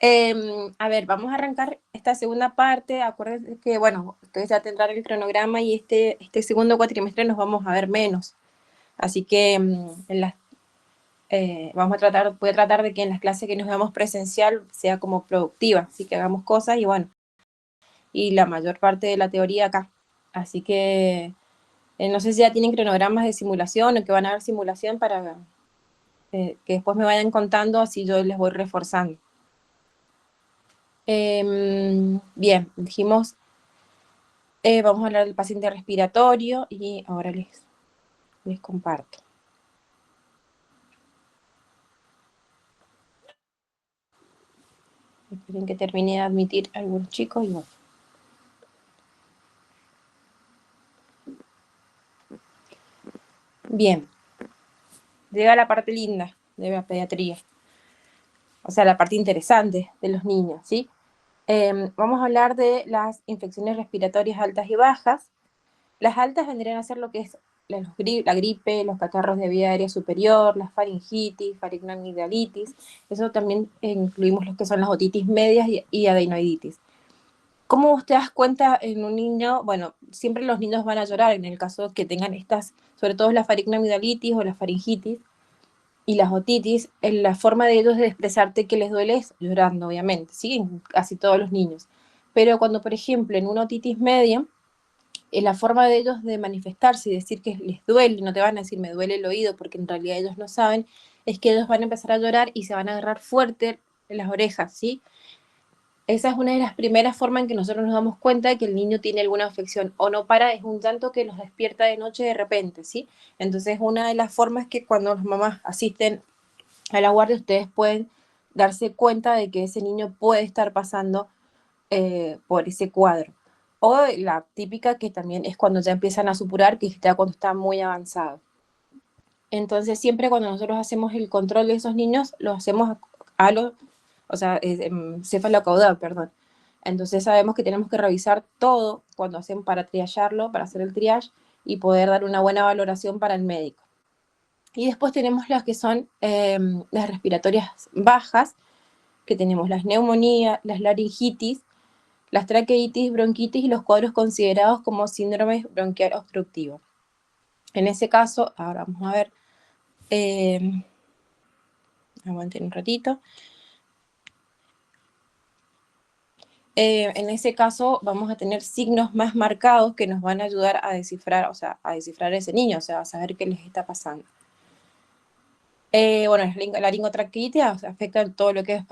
A ver, vamos a arrancar esta segunda parte. Acuérdense que, bueno, ustedes ya tendrán el cronograma y este segundo cuatrimestre nos vamos a ver menos. Así que voy a tratar de que en las clases que nos veamos presencial sea como productiva, así que hagamos cosas y bueno, y la mayor parte de la teoría acá. Así que no sé si ya tienen cronogramas de simulación o que van a haber simulación para que después me vayan contando, así yo les voy reforzando. Bien, dijimos, vamos a hablar del paciente respiratorio y ahora les comparto. Esperen que termine de admitir a algunos chicos y bueno. Bien, llega la parte linda de la pediatría, o sea, la parte interesante de los niños, ¿sí? Vamos a hablar de las infecciones respiratorias altas y bajas. Las altas vendrían a ser lo que es la gripe, los catarros de vía aérea superior, la faringitis, faringoamigdalitis. Eso también incluimos los que son las otitis medias y adenoiditis. ¿Cómo te das cuenta en un niño? Bueno, siempre los niños van a llorar en el caso que tengan estas, sobre todo la faringoamigdalitis o la faringitis y las otitis. La forma de ellos de expresarte que les duele es llorando, obviamente, ¿sí? En casi todos los niños. Pero cuando, por ejemplo, en una otitis media, la forma de ellos de manifestarse y decir que les duele, no te van a decir me duele el oído, porque en realidad ellos no saben, es que ellos van a empezar a llorar y se van a agarrar fuerte en las orejas, ¿sí? Esa es una de las primeras formas en que nosotros nos damos cuenta de que el niño tiene alguna afección o no para, es un llanto que los despierta de noche de repente, ¿sí? Entonces, una de las formas que cuando las mamás asisten a la guardia, ustedes pueden darse cuenta de que ese niño puede estar pasando por ese cuadro. O la típica que también es cuando ya empiezan a supurar, que está cuando está muy avanzado. Entonces, siempre cuando nosotros hacemos el control de esos niños, lo hacemos a lo, o sea, cefalocaudal, perdón. Entonces sabemos que tenemos que revisar todo cuando hacen para triallarlo, para hacer el triage y poder dar una buena valoración para el médico. Y después tenemos las que son las respiratorias bajas, que tenemos las neumonías, las laringitis, las traqueitis, bronquitis y los cuadros considerados como síndrome bronquial obstructivo. En ese caso, ahora vamos a ver, aguanten un ratito. En ese caso vamos a tener signos más marcados que nos van a ayudar a descifrar, o sea, a descifrar a ese niño, o sea, a saber qué les está pasando. Bueno, la laringotraqueitis, o sea, afecta todo lo que es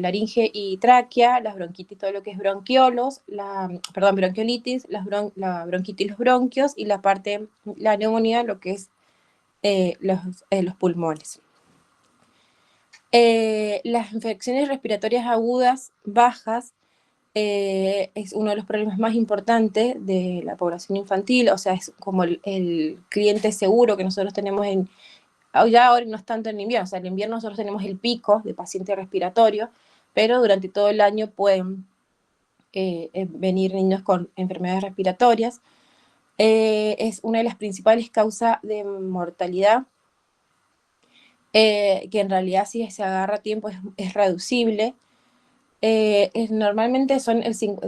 laringe y tráquea, las bronquitis, todo lo que es bronquiolos, bronquiolitis, la bronquitis, los bronquios y la neumonía, lo que es los pulmones. Las infecciones respiratorias agudas bajas es uno de los problemas más importantes de la población infantil, o sea, es como el cliente seguro que nosotros tenemos ya ahora no es tanto en invierno, o sea, en invierno nosotros tenemos el pico de paciente respiratorio, pero durante todo el año pueden venir niños con enfermedades respiratorias. Es una de las principales causas de mortalidad, que en realidad si se agarra a tiempo es reducible. Normalmente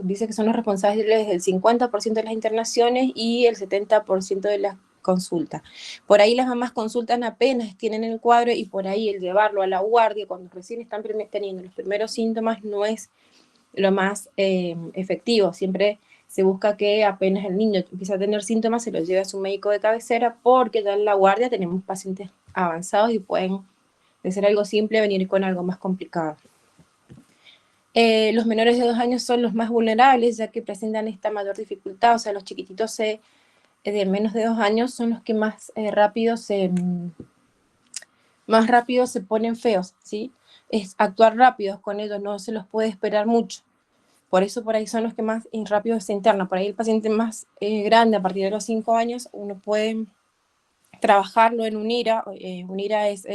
dice que son los responsables del 50% de las internaciones y el 70% de las consultas. Por ahí las mamás consultan apenas tienen el cuadro y por ahí el llevarlo a la guardia cuando recién están teniendo los primeros síntomas no es lo más efectivo. Siempre se busca que apenas el niño empieza a tener síntomas se lo lleve a su médico de cabecera, porque ya en la guardia tenemos pacientes avanzados y pueden, de ser algo simple, venir con algo más complicado. Los menores de 2 años son los más vulnerables, ya que presentan esta mayor dificultad, o sea, los chiquititos de menos de 2 años son los que más rápido se ponen feos, ¿sí? Es actuar rápido con ellos, no se los puede esperar mucho. Por eso por ahí son los que más rápido se internan. Por ahí el paciente más grande, a partir de los 5 años, uno puede trabajarlo en UNIRA. UNIRA es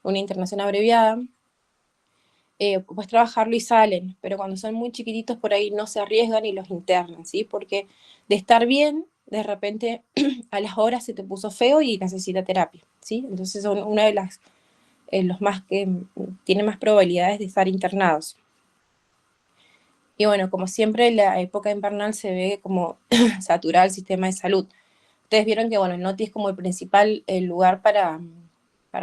una internación abreviada. Pues trabajarlo y salen, pero cuando son muy chiquititos por ahí no se arriesgan y los internan, ¿sí? Porque de estar bien, de repente a las horas se te puso feo y necesita terapia, ¿sí? Entonces son una de los más que tienen más probabilidades de estar internados. Y bueno, como siempre, la época invernal se ve como saturada el sistema de salud. Ustedes vieron que, bueno, el NOTI es como el principal lugar para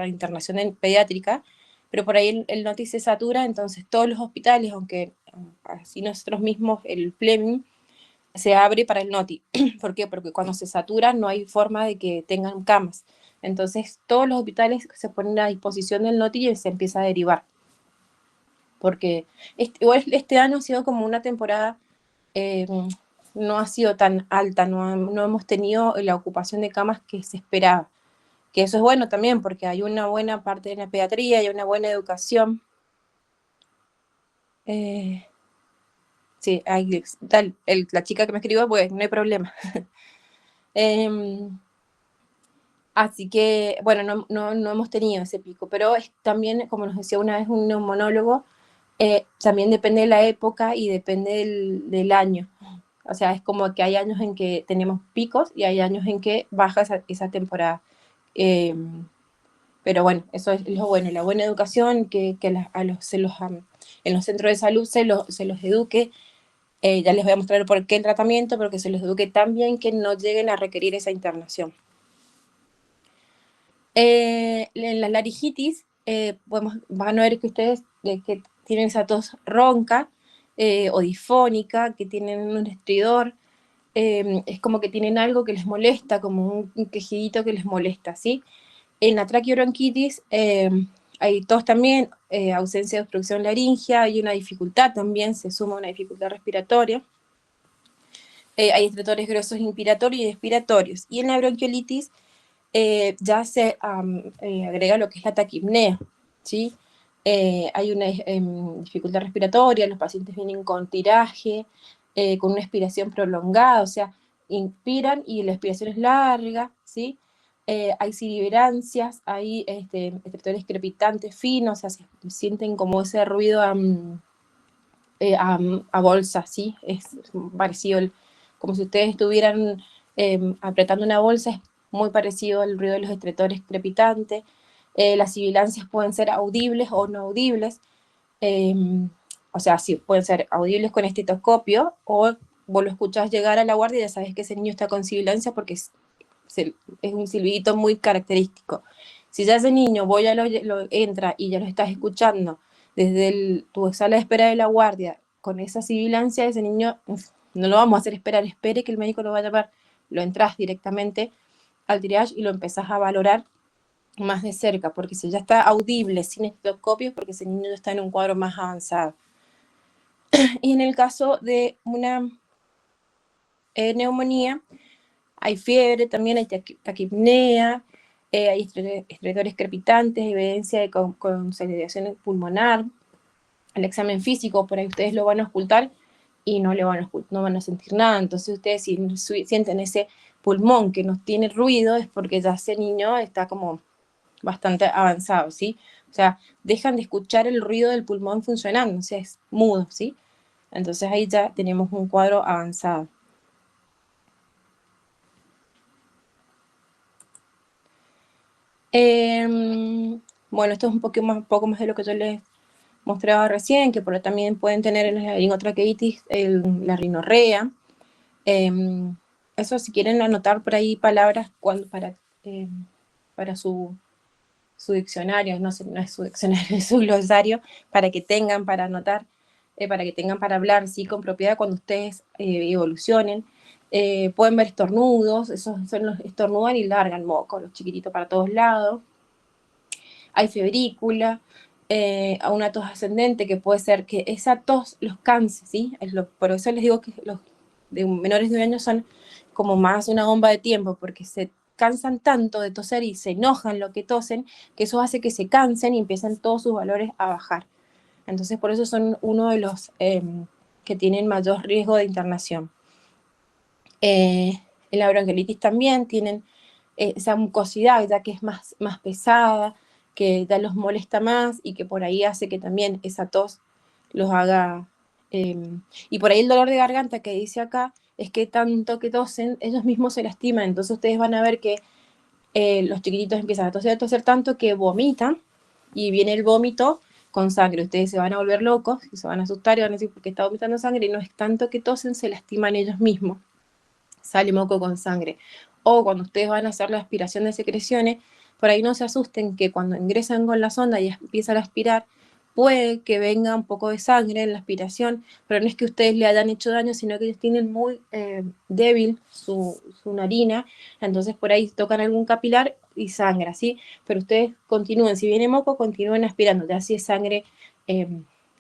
internación pediátrica, pero por ahí el NOTI se satura, entonces todos los hospitales, aunque así nosotros mismos, el Fleming, se abre para el NOTI. ¿Por qué? Porque cuando se satura no hay forma de que tengan camas. Entonces todos los hospitales se ponen a disposición del NOTI y se empieza a derivar. Porque este año ha sido como una temporada, eh, no ha sido tan alta, no hemos tenido la ocupación de camas que se esperaba. Que eso es bueno también, porque hay una buena parte de la pediatría, hay una buena educación. Sí, hay, tal, la chica que me escribió, pues no hay problema. Así que, bueno, no hemos tenido ese pico, pero también, como nos decía una vez un neumonólogo, también depende de la época y depende del año. O sea, es como que hay años en que tenemos picos y hay años en que baja esa temporada. Eh, pero bueno, eso es lo bueno, la buena educación, que en los centros de salud se los eduque. Ya les voy a mostrar por qué el tratamiento, pero que se los eduque tan bien que no lleguen a requerir esa internación. En la laringitis, van a ver que ustedes que tienen esa tos ronca o difónica, que tienen un estridor, es como que tienen algo que les molesta, como un quejidito que les molesta, ¿sí? En la traqueobronquitis hay tos también, ausencia de obstrucción laringea, hay una dificultad también, se suma una dificultad respiratoria. Hay estretores grosos inspiratorios y expiratorios. Y en la bronquiolitis ya se agrega lo que es la taquipnea, ¿sí? Hay una dificultad respiratoria, los pacientes vienen con tiraje, con una expiración prolongada, o sea, inspiran y la expiración es larga, ¿sí? Hay sibilirancias, hay estretores crepitantes finos, o sea, se sienten como ese ruido a bolsa, ¿sí? Es parecido, como si ustedes estuvieran apretando una bolsa, es muy parecido al ruido de los estretores crepitantes. Las sibilancias pueden ser audibles o no audibles, eh, o sea, sí, pueden ser audibles con estetoscopio o vos lo escuchás llegar a la guardia y ya sabes que ese niño está con sibilancia porque es un silbidito muy característico. Si ya ese niño vos ya lo entra y ya lo estás escuchando desde tu sala de espera de la guardia con esa sibilancia, ese niño no lo vamos a hacer esperar, espere que el médico lo va a llamar, lo entras directamente al triage y lo empezás a valorar más de cerca, porque si ya está audible sin estetoscopio, porque ese niño ya está en un cuadro más avanzado. Y en el caso de una neumonía, hay fiebre también, hay taquipnea, hay estretores crepitantes, evidencia de consolidación pulmonar. El examen físico, por ahí ustedes lo van a ocultar y no van a sentir nada. Entonces ustedes si sienten ese pulmón que no tiene ruido es porque ya ese niño está como bastante avanzado, ¿sí? O sea, dejan de escuchar el ruido del pulmón funcionando, o sea, es mudo, ¿sí? Entonces ahí ya tenemos un cuadro avanzado. Bueno, esto es poco más de lo que yo les mostraba recién, que también pueden tener en la laringotraqueitis la rinorrea. Eso si quieren anotar por ahí palabras para su diccionario, no es su diccionario, es su glosario, para que tengan para anotar, para que tengan para hablar ¿sí? Con propiedad cuando ustedes evolucionen. Pueden ver estornudos, esos son los estornudan y largan moco, los chiquititos para todos lados. Hay febrícula, a una tos ascendente que puede ser que esa tos los canse, ¿sí? Por eso les digo que los de menores de un año son como más una bomba de tiempo, porque se cansan tanto de toser y se enojan lo que tosen, que eso hace que se cansen y empiezan todos sus valores a bajar. Entonces, por eso son uno de los que tienen mayor riesgo de internación. En la bronquiolitis también tienen esa mucosidad, ya que es más pesada, que ya los molesta más y que por ahí hace que también esa tos los haga... y por ahí el dolor de garganta que dice acá es que tanto que tosen, ellos mismos se lastiman. Entonces ustedes van a ver que los chiquititos empiezan a toser tanto que vomitan y viene el vómito con sangre. Ustedes se van a volver locos y se van a asustar y van a decir, ¿por qué está vomitando sangre? Y no es tanto que tosen, se lastiman ellos mismos. Sale moco con sangre. O cuando ustedes van a hacer la aspiración de secreciones, por ahí no se asusten que cuando ingresan con la sonda y empiezan a aspirar, puede que venga un poco de sangre en la aspiración, pero no es que ustedes le hayan hecho daño, sino que ellos tienen muy débil su narina, entonces por ahí tocan algún capilar y sangra, ¿sí? Pero ustedes continúen, si viene moco, continúen aspirando, ya si es sangre,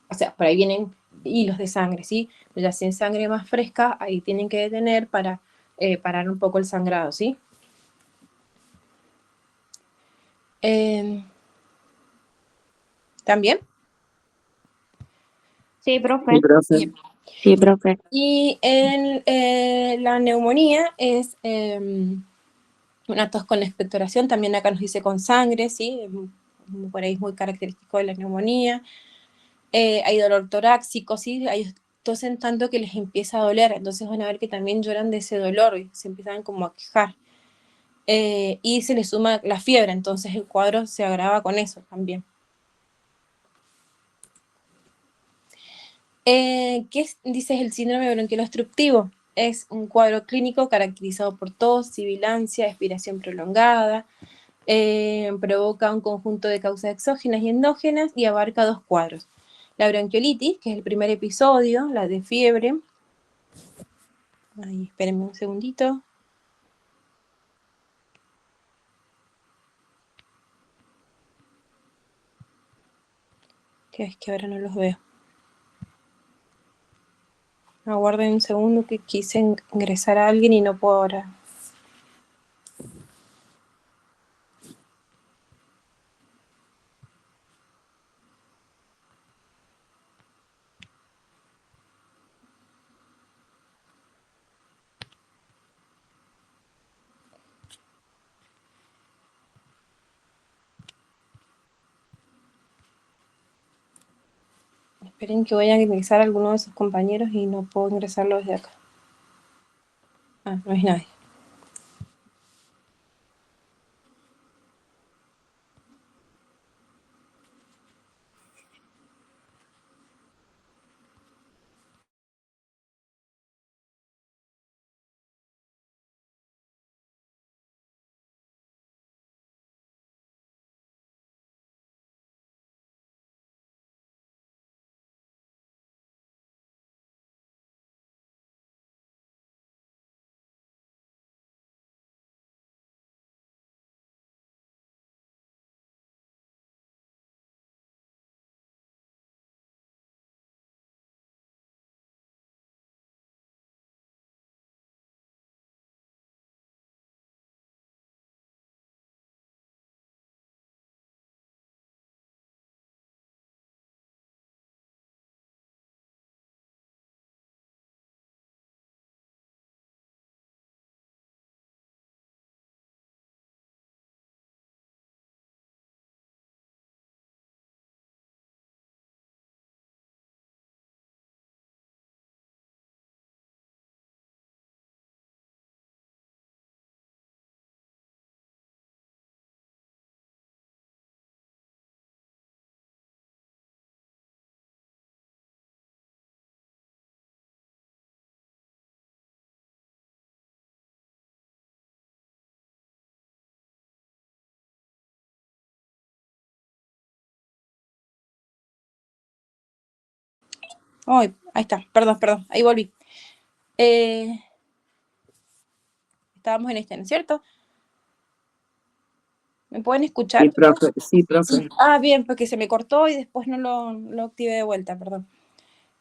o sea, por ahí vienen hilos de sangre, ¿sí? Ya si es sangre más fresca, ahí tienen que detener para parar un poco el sangrado, ¿sí? ¿También? Sí, profe. Sí, profe. Bien. Sí, profe. Y en, la neumonía es una tos con expectoración, también acá nos dice con sangre, ¿sí? Por ahí es muy característico de la neumonía. Hay dolor torácico, ¿sí? Hay tosen tanto que les empieza a doler, entonces van a ver que también lloran de ese dolor y se empiezan como a quejar. Y se les suma la fiebre, entonces el cuadro se agrava con eso también. Dices el síndrome bronquial obstructivo? Es un cuadro clínico caracterizado por tos, sibilancia, expiración prolongada, provoca un conjunto de causas exógenas y endógenas y abarca dos cuadros. La bronquiolitis, que es el primer episodio, la de fiebre. Ay, espérenme un segundito. Que es que ahora no los veo. Aguarden un segundo que quise ingresar a alguien y no puedo ahora. Esperen que voy a ingresar a alguno de sus compañeros y no puedo ingresarlo desde acá. Ah, no es nadie. Oh, ahí está, perdón, ahí volví. Estábamos en este, ¿no es cierto? ¿Me pueden escuchar? Sí, profe. Sí, Sí. profe. Ah, bien, porque se me cortó y después no lo activé de vuelta, perdón.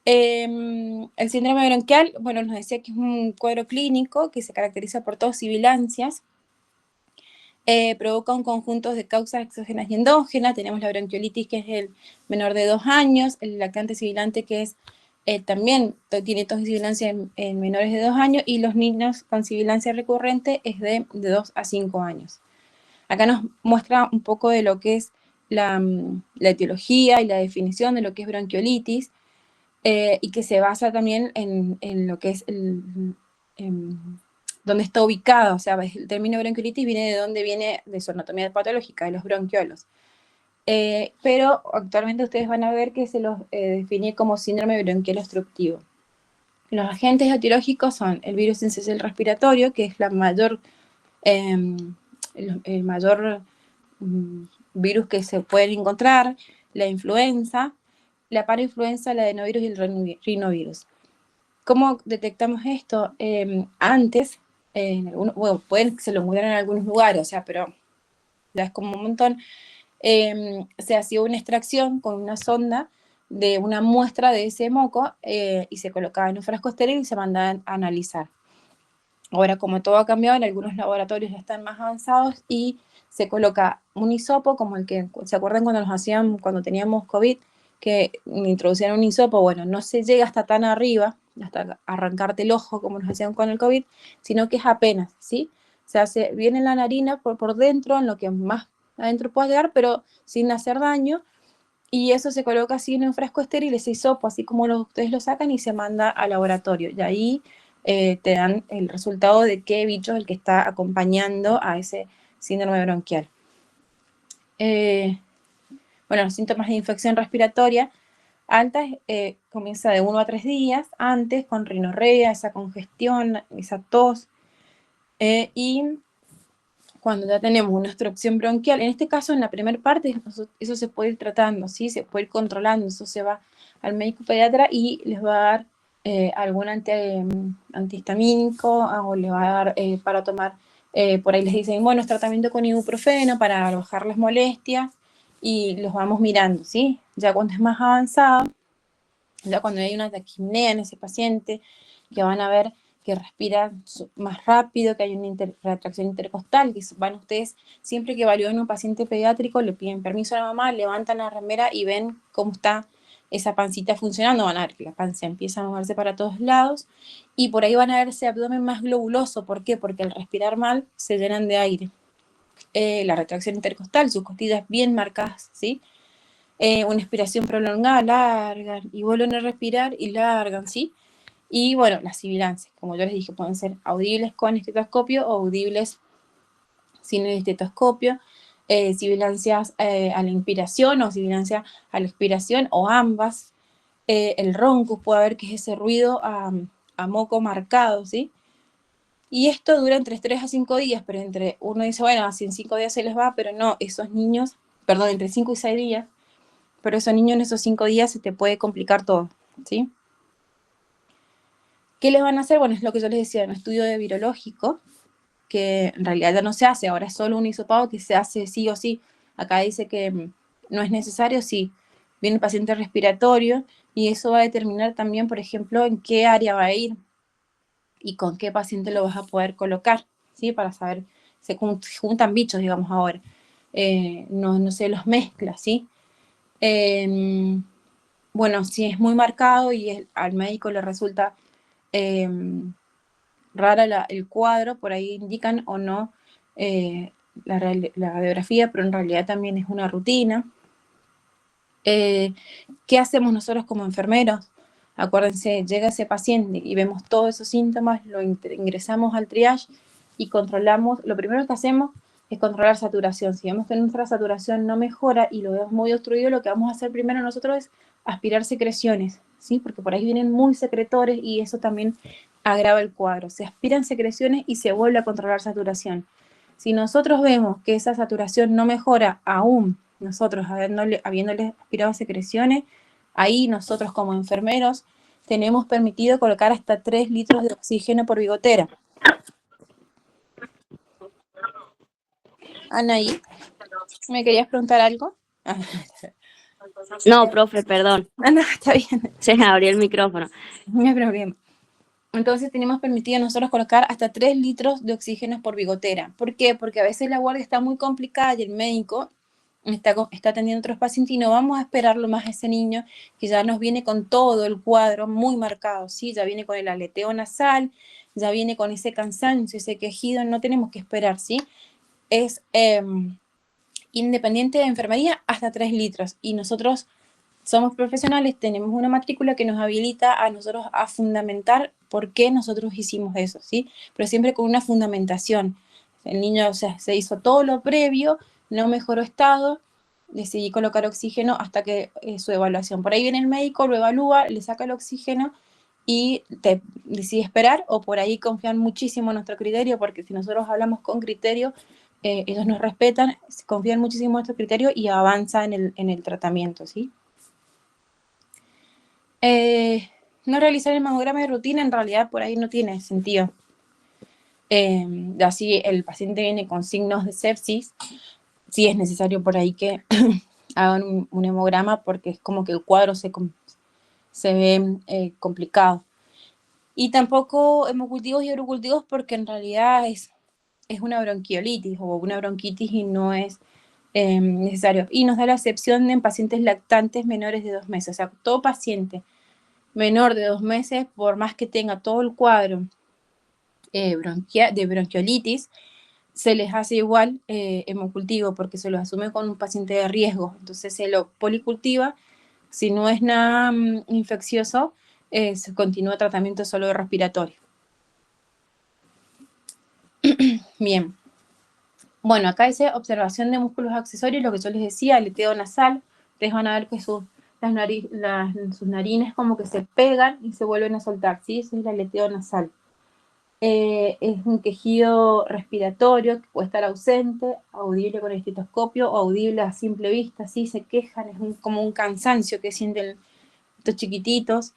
El síndrome bronquial, bueno, nos decía que es un cuadro clínico que se caracteriza por tos y sibilancias. Provoca un conjunto de causas exógenas y endógenas. Tenemos la bronquiolitis, que es el menor de 2 años, el lactante sibilante, que es también tiene tos y sibilancia en menores de 2 años, y los niños con sibilancia recurrente es de 2 a 5 años. Acá nos muestra un poco de lo que es la etiología y la definición de lo que es bronquiolitis, y que se basa también en lo que es dónde está ubicado. O sea, el término bronquiolitis viene de dónde viene de su anatomía patológica, de los bronquiolos. pero actualmente ustedes van a ver que se los define como síndrome bronquial obstructivo. Los agentes etiológicos son el virus sincicial respiratorio, que es la mayor, el mayor virus que se pueden encontrar, la influenza, la parainfluenza, el adenovirus y el rinovirus. ¿Cómo detectamos esto? Antes, bueno, pueden que se lo murieran en algunos lugares, o sea, pero ya es como un montón, se hacía una extracción con una sonda de una muestra de ese moco y se colocaba en un frasco estéril y se mandaba a analizar. Ahora, como todo ha cambiado, en algunos laboratorios ya están más avanzados y se coloca un hisopo, como el que, ¿se acuerdan cuando nos hacían, cuando teníamos COVID, que introducían un hisopo? Bueno, no se llega hasta tan arriba, hasta arrancarte el ojo, como nos hacían con el COVID, sino que es apenas, ¿sí? Se hace bien en la narina, por dentro, en lo que más adentro pueda llegar, pero sin hacer daño, y eso se coloca así en un frasco estéril, ese hisopo, así como ustedes lo sacan y se manda al laboratorio. Y ahí te dan el resultado de qué bicho es el que está acompañando a ese síndrome bronquial. Bueno, los síntomas de infección respiratoria alta comienza de 1 a 3 días antes, con rinorrea, esa congestión, esa tos, y cuando ya tenemos una obstrucción bronquial, en este caso en la primera parte, eso se puede ir tratando, ¿sí? Se puede ir controlando, eso se va al médico pediatra y les va a dar algún antihistamínico o les va a dar para tomar, por ahí les dicen, bueno, es tratamiento con ibuprofeno para bajar las molestias y los vamos mirando, ¿sí? Ya cuando es más avanzado, ya cuando hay una taquipnea en ese paciente, que van a ver que respira más rápido, que hay una retracción intercostal, que van ustedes, siempre que evalúan a un paciente pediátrico, le piden permiso a la mamá, levantan la remera y ven cómo está esa pancita funcionando, van a ver que la panza empieza a moverse para todos lados, y por ahí van a ver ese abdomen más globuloso. ¿Por qué? Porque al respirar mal se llenan de aire. La retracción intercostal, sus costillas bien marcadas, ¿sí? Una expiración prolongada, largan, y vuelven a respirar y largan, ¿sí? Y bueno, las sibilancias, como yo les dije, pueden ser audibles con estetoscopio o audibles sin el estetoscopio, sibilancias a la inspiración o sibilancia a la expiración o ambas. El roncus puede haber, que es ese ruido a moco marcado, ¿sí? Y esto dura entre 3 a 5 días, pero uno dice, bueno, así en 5 días se les va, pero no, esos niños, perdón, entre 5 y 6 días, pero esos niños en esos 5 días se te puede complicar todo, ¿sí? ¿Qué les van a hacer? Bueno, es lo que yo les decía, un estudio de virológico, que en realidad ya no se hace, ahora es solo un hisopado que se hace sí o sí. Acá dice que no es necesario si viene el paciente respiratorio, y eso va a determinar también, por ejemplo, en qué área va a ir y con qué paciente lo vas a poder colocar, ¿sí? Para saber, se juntan bichos, digamos ahora. No se los mezcla, ¿sí? Bueno, si es muy marcado y al médico le resulta rara el cuadro, por ahí indican o no la radiografía, pero en realidad también es una rutina. ¿Qué hacemos nosotros como enfermeros? Acuérdense, llega ese paciente y vemos todos esos síntomas, lo ingresamos al triage y controlamos. Lo primero que hacemos es controlar saturación. Si vemos que nuestra saturación no mejora y lo vemos muy obstruido, lo que vamos a hacer primero nosotros es aspirar secreciones, ¿sí? Porque por ahí vienen muy secretores y eso también agrava el cuadro. Se aspiran secreciones y se vuelve a controlar saturación. Si nosotros vemos que esa saturación no mejora aún, nosotros habiéndole aspirado secreciones, ahí nosotros como enfermeros tenemos permitido colocar hasta 3 litros de oxígeno por bigotera. Anaí, ¿me querías preguntar algo? No, profe, perdón. No, está bien. Se me abrió el micrófono. No hay problema. Entonces tenemos permitido nosotros colocar hasta 3 litros de oxígeno por bigotera. ¿Por qué? Porque a veces la guardia está muy complicada y el médico está atendiendo a otros pacientes y no vamos a esperarlo más a ese niño que ya nos viene con todo el cuadro muy marcado, ¿sí? Ya viene con el aleteo nasal, ya viene con ese cansancio, ese quejido, no tenemos que esperar, ¿sí? Es independiente de enfermería hasta 3 litros, y nosotros somos profesionales, tenemos una matrícula que nos habilita a nosotros a fundamentar por qué nosotros hicimos eso, ¿sí? Pero siempre con una fundamentación. El niño, o sea, se hizo todo lo previo, no mejoró estado, decidí colocar oxígeno hasta que su evaluación. Por ahí viene el médico, lo evalúa, le saca el oxígeno y te decide esperar, o por ahí confían muchísimo en nuestro criterio, porque si nosotros hablamos con criterio, ellos nos respetan, confían muchísimo en nuestro criterio y avanza en el tratamiento, ¿sí? No realizar el mamograma de rutina en realidad por ahí no tiene sentido. Así el paciente viene con signos de sepsis, sí es necesario por ahí que hagan un hemograma, porque es como que el cuadro se ve complicado. Y tampoco hemocultivos y urocultivos, porque en realidad es una bronquiolitis o una bronquitis y no es necesario. Y nos da la excepción en pacientes lactantes menores de 2 meses. O sea, todo paciente menor de 2 meses, por más que tenga todo el cuadro de bronquiolitis, se les hace igual hemocultivo, porque se lo asume con un paciente de riesgo. Entonces se lo policultiva. Si no es nada infeccioso, se continúa tratamiento solo de respiratorio. Bien. Bueno, acá dice observación de músculos accesorios, lo que yo les decía, aleteo nasal. Ustedes van a ver que sus narines como que se pegan y se vuelven a soltar, ¿sí? Eso es el aleteo nasal. Es un quejido respiratorio que puede estar ausente, audible con el estetoscopio o audible a simple vista, ¿sí? Se quejan, es como un cansancio que sienten estos chiquititos.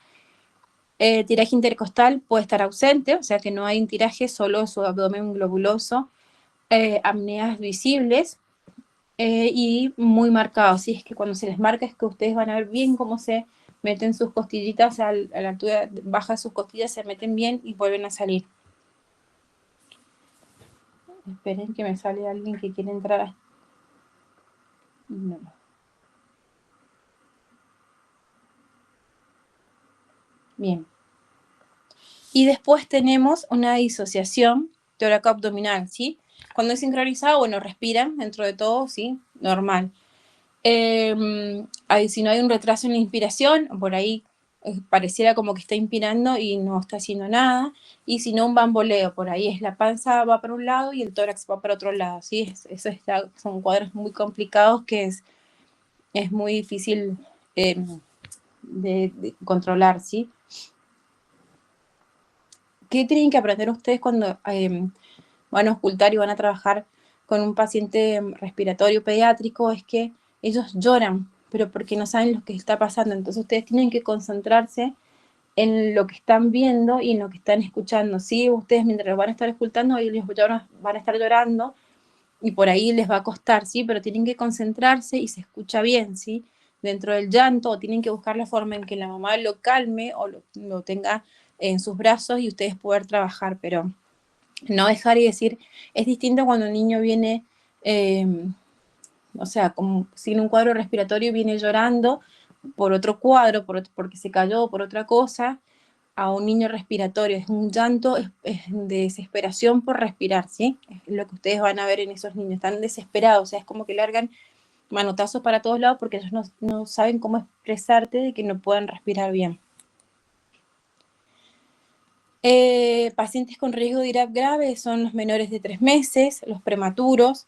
Tiraje intercostal puede estar ausente, o sea que no hay un tiraje, solo su abdomen globuloso. Apneas visibles y muy marcados, ¿sí? Es que cuando se les marca es que ustedes van a ver bien cómo se meten sus costillitas a la altura baja de sus costillas, se meten bien y vuelven a salir. Esperen que me sale alguien que quiere entrar. No. Bien. Y después tenemos una disociación toracoabdominal, ¿sí? Cuando es sincronizado, bueno, respiran dentro de todo, ¿sí? Normal. Si no hay un retraso en la inspiración, por ahí pareciera como que está inspirando y no está haciendo nada. Y si no, un bamboleo, por ahí es la panza va para un lado y el tórax va para otro lado, ¿sí? Son cuadros muy complicados que es muy difícil de controlar, ¿sí? ¿Qué tienen que aprender ustedes cuando van a ocultar y van a trabajar con un paciente respiratorio pediátrico? Es que ellos lloran, pero porque no saben lo que está pasando. Entonces ustedes tienen que concentrarse en lo que están viendo y en lo que están escuchando, ¿sí? Ustedes mientras van a estar escuchando, ellos van a estar llorando y por ahí les va a costar, ¿sí? Pero tienen que concentrarse y se escucha bien, ¿sí? Dentro del llanto, o tienen que buscar la forma en que la mamá lo calme o lo tenga en sus brazos y ustedes poder trabajar, pero no dejar y decir, es distinto cuando un niño viene, o sea, como sin un cuadro respiratorio, viene llorando por otro cuadro, porque se cayó, por otra cosa, a un niño respiratorio. Es un llanto, es de desesperación por respirar, ¿sí? Es lo que ustedes van a ver en esos niños, están desesperados, o sea, es como que largan manotazos para todos lados porque ellos no saben cómo expresarte de que no puedan respirar bien. Pacientes con riesgo de IRAP grave son los menores de 3 meses, los prematuros,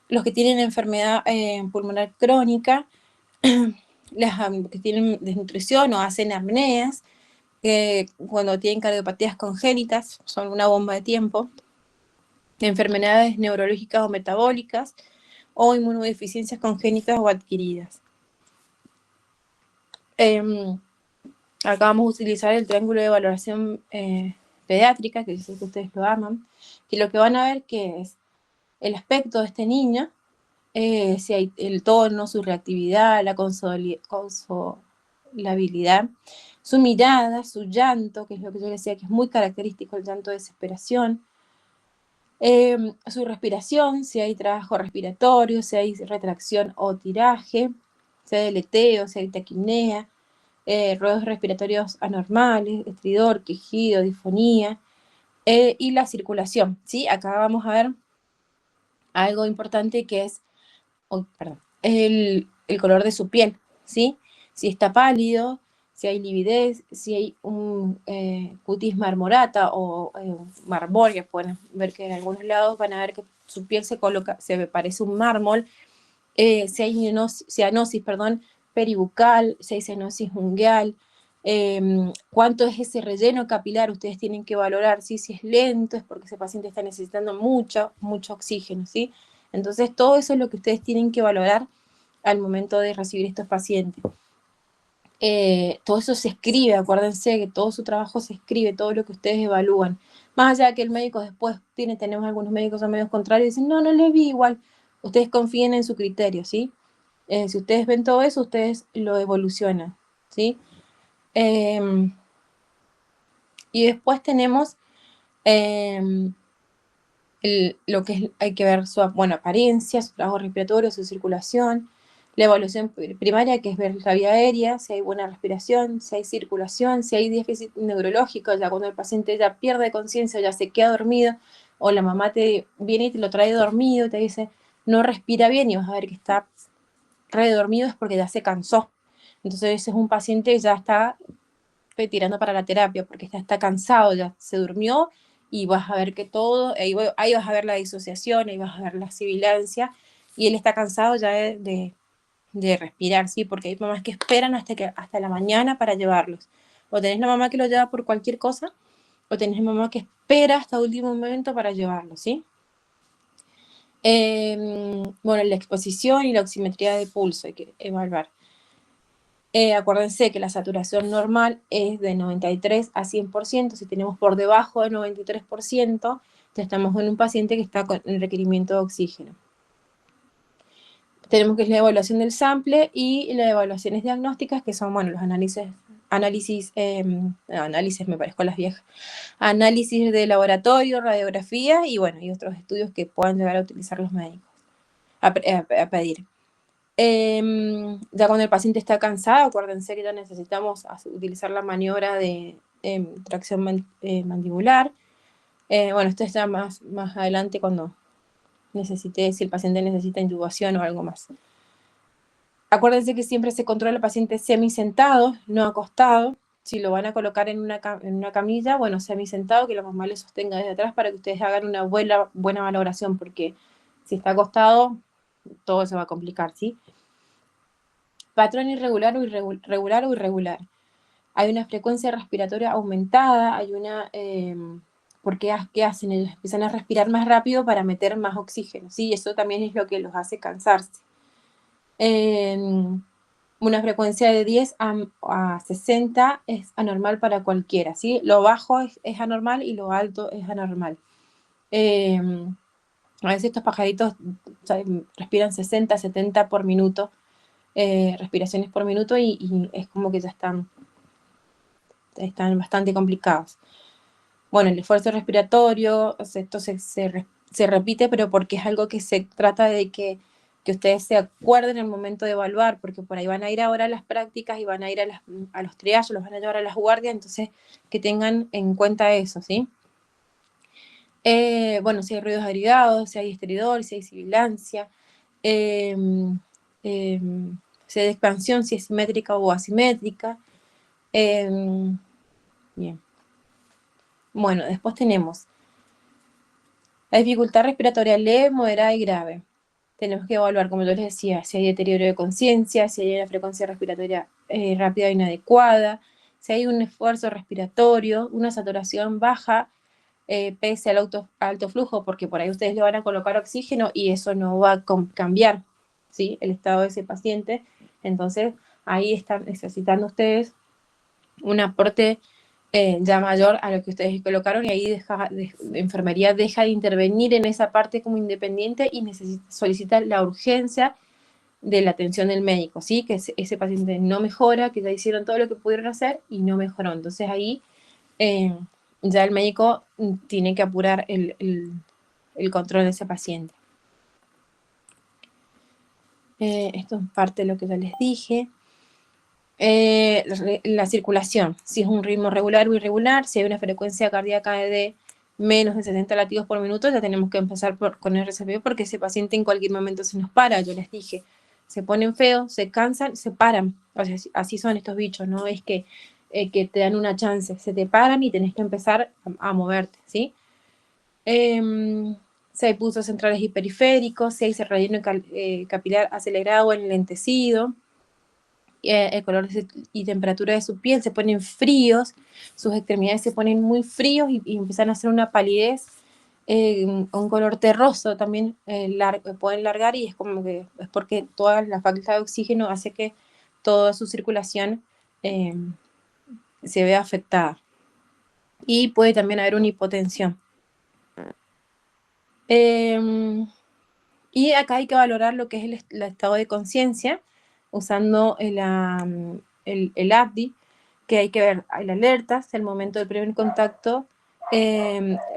los que tienen enfermedad pulmonar crónica, que tienen desnutrición o hacen apneas, cuando tienen cardiopatías congénitas, son una bomba de tiempo, enfermedades neurológicas o metabólicas, o inmunodeficiencias congénitas o adquiridas. Acá vamos a utilizar el triángulo de valoración pediátrica, que yo sé que ustedes lo aman, que lo que van a ver que es el aspecto de este niño, si hay el tono, su reactividad, la consolabilidad, su mirada, su llanto, que es lo que yo decía que es muy característico, el llanto de desesperación, su respiración, si hay trabajo respiratorio, si hay retracción o tiraje, si hay deleteo, si hay taquipnea, ruidos respiratorios anormales, estridor, quejido, disfonía, y la circulación, ¿sí? Acá vamos a ver algo importante que es el color de su piel, ¿sí? Si está pálido, si hay lividez, si hay un cutis marmorata o marmórea, pueden ver que en algunos lados van a ver que su piel se parece un mármol, si hay cianosis, perdón, peribucal, si hay cianosis ungueal, cuánto es ese relleno capilar, ustedes tienen que valorar, ¿sí? Si es lento, es porque ese paciente está necesitando mucho oxígeno, ¿sí? Entonces, todo eso es lo que ustedes tienen que valorar al momento de recibir estos pacientes. Todo eso se escribe, acuérdense que todo su trabajo se escribe, todo lo que ustedes evalúan. Más allá de que el médico después tenemos algunos médicos a medios contrarios y dicen, no, no le vi igual. Ustedes confíen en su criterio, ¿sí? Si ustedes ven todo eso, ustedes lo evolucionan, ¿sí? Y después tenemos lo que es, hay que ver su apariencia, su trabajo respiratorio, su circulación, la evaluación primaria, que es ver la vía aérea, si hay buena respiración, si hay circulación, si hay déficit neurológico, ya cuando el paciente ya pierde conciencia, ya se queda dormido, o la mamá te viene y te lo trae dormido, te dice, no respira bien, y vas a ver que está re dormido, es porque ya se cansó. Entonces ese es un paciente que ya está tirando para la terapia, porque ya está cansado, ya se durmió, y vas a ver que todo, ahí vas a ver la disociación, ahí vas a ver la sibilancia, y él está cansado ya de respirar, ¿sí? Porque hay mamás que esperan hasta la mañana para llevarlos. O tenés la mamá que lo lleva por cualquier cosa, o tenés la mamá que espera hasta el último momento para llevarlo, ¿sí? Bueno, la exposición y la oximetría de pulso hay que evaluar. Acuérdense que la saturación normal es de 93 a 100%. Si tenemos por debajo de 93%, ya estamos en un paciente que está con el requerimiento de oxígeno. Tenemos que es la evaluación del sample y las evaluaciones diagnósticas, que son, bueno, los análisis me parezco a las viejas, análisis de laboratorio, radiografía y, bueno, y otros estudios que puedan llegar a utilizar los médicos, a pedir. Ya cuando el paciente está cansado, acuérdense que ya necesitamos utilizar la maniobra de tracción mandibular. Bueno, esto está más adelante cuando si el paciente necesita intubación o algo más. Acuérdense que siempre se controla el paciente semisentado, no acostado. Si lo van a colocar en una camilla, bueno, semisentado, que la mamá le sostenga desde atrás para que ustedes hagan una buena valoración, porque si está acostado, todo se va a complicar, ¿sí? Patrón irregular o irregular. Hay una frecuencia respiratoria aumentada, hay una... ¿qué hacen? Ellos empiezan a respirar más rápido para meter más oxígeno, ¿sí? Eso también es lo que los hace cansarse. Una frecuencia de 10 a 60 es anormal para cualquiera, ¿sí? Lo bajo es anormal y lo alto es anormal. A veces estos pajaritos, o sea, respiran 60, 70 por minuto, respiraciones por minuto, y es como que ya están bastante complicados. Bueno, el esfuerzo respiratorio, o sea, esto se repite, pero porque es algo que se trata de que ustedes se acuerden en el momento de evaluar, porque por ahí van a ir ahora a las prácticas y van a ir a los triajes, los van a llevar a las guardias, entonces que tengan en cuenta eso, ¿sí? Bueno, si hay ruidos agregados, si hay esteridor, si hay sibilancia, si hay expansión, si es simétrica o asimétrica. Bien. Bueno, después tenemos la dificultad respiratoria leve, moderada y grave. Tenemos que evaluar, como yo les decía, si hay deterioro de conciencia, si hay una frecuencia respiratoria rápida e inadecuada, si hay un esfuerzo respiratorio, una saturación baja, pese al alto flujo, porque por ahí ustedes le van a colocar oxígeno y eso no va a cambiar, ¿sí? El estado de ese paciente. Entonces, ahí están necesitando ustedes un aporte ya mayor a lo que ustedes colocaron, y ahí enfermería deja de intervenir en esa parte como independiente y solicita la urgencia de la atención del médico, ¿sí? Que ese paciente no mejora, que ya hicieron todo lo que pudieron hacer y no mejoró. Entonces ahí ya el médico tiene que apurar el control de ese paciente. Esto es parte de lo que ya les dije. La circulación, si es un ritmo regular o irregular, si hay una frecuencia cardíaca de menos de 70 latidos por minuto, ya tenemos que empezar con el RCP, porque ese paciente en cualquier momento se nos para. Yo les dije, se ponen feos, se cansan, se paran. O sea, así son estos bichos, no es que te dan una chance, se te paran y tenés que empezar a moverte, ¿sí? si hay pulsos centrales y periféricos, si hay relleno capilar acelerado en el entecido, el color y temperatura de su piel, se ponen fríos, sus extremidades se ponen muy fríos y empiezan a hacer una palidez, un color terroso también, pueden largar, y es como que es porque toda la falta de oxígeno hace que toda su circulación se vea afectada. Y puede también haber una hipotensión. Y acá hay que valorar lo que es el estado de conciencia, usando el ABDI, que hay que ver el alertas, el momento del primer contacto,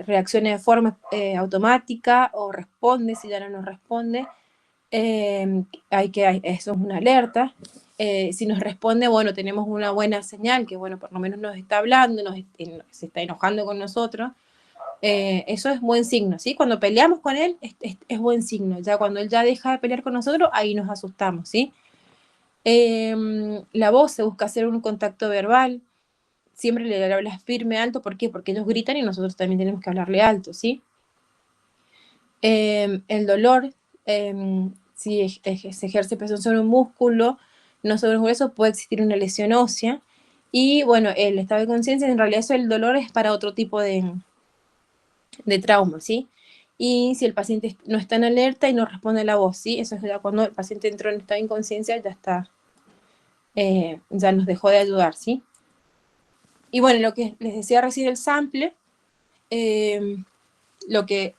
reaccione de forma automática o responde, si ya no nos responde, eso es una alerta. Si nos responde, bueno, tenemos una buena señal, que bueno, por lo menos nos está hablando, se está enojando con nosotros. Eso es buen signo, ¿sí? Cuando peleamos con él es buen signo. Ya cuando él ya deja de pelear con nosotros, ahí nos asustamos, ¿sí? La voz, se busca hacer un contacto verbal, siempre le hablas firme, alto. ¿Por qué? Porque ellos gritan y nosotros también tenemos que hablarle alto, ¿sí? El dolor, si se ejerce presión sobre un músculo, no sobre un hueso, puede existir una lesión ósea. Y bueno, el estado de conciencia, en realidad eso, el dolor es para otro tipo de trauma, ¿sí? Y si el paciente no está en alerta y no responde a la voz, ¿sí? Eso es ya cuando el paciente entró en estado de inconsciencia, ya está, ya nos dejó de ayudar, ¿sí? Y bueno, lo que les decía recién, el sample, lo que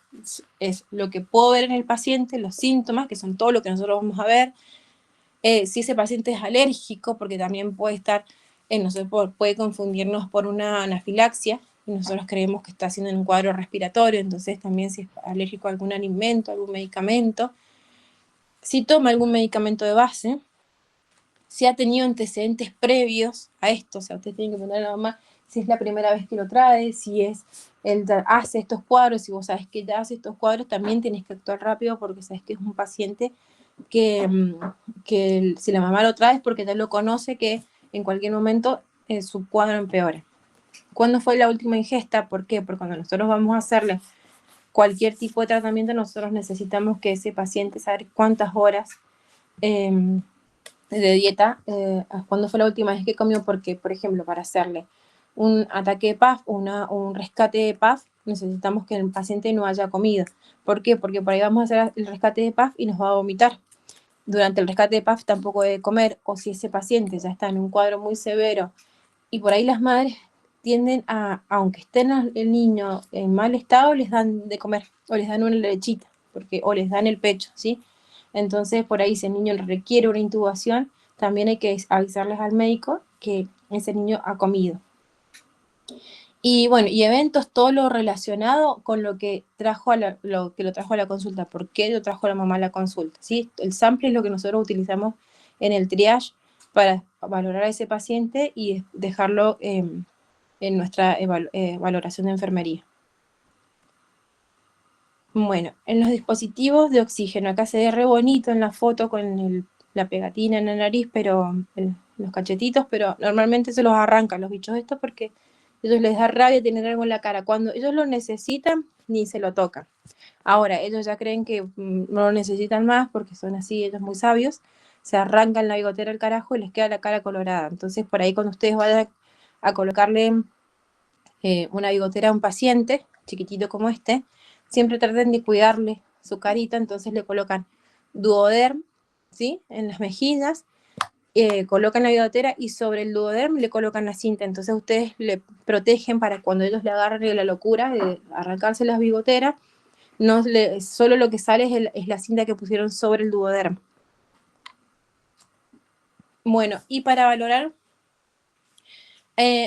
puedo ver en el paciente, los síntomas, que son todo lo que nosotros vamos a ver, si ese paciente es alérgico, porque también puede estar, puede confundirnos por una anafilaxia, y nosotros creemos que está haciendo un cuadro respiratorio, entonces también si es alérgico a algún alimento, algún medicamento, si toma algún medicamento de base, si ha tenido antecedentes previos a esto, o sea, usted tiene que poner nada más si es la primera vez que lo trae, si es él hace estos cuadros, si vos sabes que ya hace estos cuadros, también tienes que actuar rápido porque sabes que es un paciente que si la mamá lo trae es porque ya lo conoce, que en cualquier momento su cuadro empeora. ¿Cuándo fue la última ingesta? ¿Por qué? Porque cuando nosotros vamos a hacerle cualquier tipo de tratamiento, nosotros necesitamos que ese paciente saber cuántas horas de dieta, cuándo fue la última vez que comió, porque, por ejemplo, para hacerle un ataque de PAF o un rescate de PAF, necesitamos que el paciente no haya comido. ¿Por qué? Porque por ahí vamos a hacer el rescate de PAF y nos va a vomitar. Durante el rescate de PAF tampoco debe comer, o si ese paciente ya está en un cuadro muy severo, y por ahí las madres tienden aunque estén el niño en mal estado, les dan de comer, o les dan una lechita, o les dan el pecho, ¿sí? Entonces, por ahí, si el niño requiere una intubación, también hay que avisarles al médico que ese niño ha comido. Y bueno, y eventos, todo lo relacionado con lo que lo trajo a la consulta, por qué lo trajo la mamá a la consulta, ¿sí? El sample es lo que nosotros utilizamos en el triage para valorar a ese paciente y dejarlo en nuestra valoración de enfermería. Bueno, en los dispositivos de oxígeno, acá se ve re bonito en la foto con la pegatina en la nariz, pero los cachetitos, pero normalmente se los arrancan los bichos estos porque a ellos les da rabia tener algo en la cara. Cuando ellos lo necesitan, ni se lo tocan. Ahora, ellos ya creen que no lo necesitan más porque son así, ellos muy sabios, se arrancan la bigotera al carajo y les queda la cara colorada. Entonces, por ahí cuando ustedes vayan a colocarle una bigotera a un paciente, chiquitito como este, siempre traten de cuidarle su carita, entonces le colocan Duoderm, ¿sí? En las mejillas, colocan la bigotera y sobre el Duoderm le colocan la cinta, entonces ustedes le protegen para cuando ellos le agarren la locura de arrancarse las bigoteras, solo lo que sale es la cinta que pusieron sobre el Duoderm. Bueno, y para valorar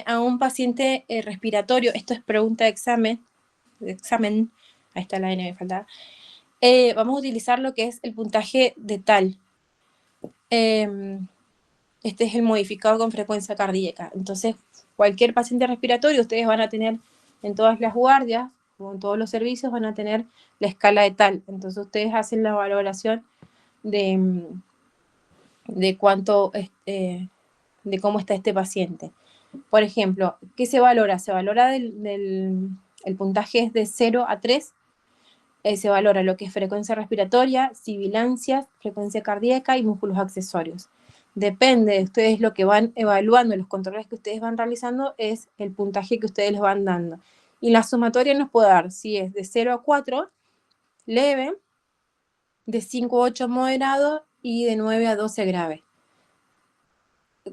a un paciente respiratorio, esto es pregunta de examen, ahí está la N, me faltaba, vamos a utilizar lo que es el puntaje de TAL. Este es el modificado con frecuencia cardíaca. Entonces, cualquier paciente respiratorio, ustedes van a tener en todas las guardias o en todos los servicios, van a tener la escala de TAL. Entonces, ustedes hacen la valoración de cuánto, de cómo está este paciente. Por ejemplo, ¿qué se valora? Se valora el puntaje es de 0 a 3, Se valora lo que es frecuencia respiratoria, sibilancias, frecuencia cardíaca y músculos accesorios. Depende de ustedes lo que van evaluando, los controles que ustedes van realizando, es el puntaje que ustedes les van dando. Y la sumatoria nos puede dar si es de 0 a 4, leve, de 5 a 8 moderado y de 9 a 12 grave.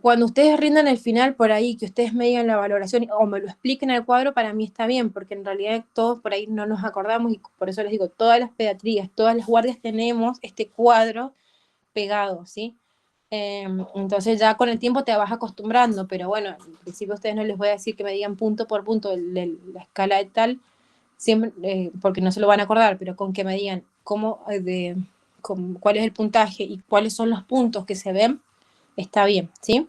Cuando ustedes rindan el final por ahí, que ustedes me digan la valoración o me lo expliquen al cuadro, para mí está bien, porque en realidad todos por ahí no nos acordamos y por eso les digo, todas las pediatrías, todas las guardias tenemos este cuadro pegado, ¿sí? Entonces ya con el tiempo te vas acostumbrando, pero bueno, al principio a ustedes no les voy a decir que me digan punto por punto la escala de tal, siempre, porque no se lo van a acordar, pero con que me digan cuál es el puntaje y cuáles son los puntos que se ven, está bien, ¿sí?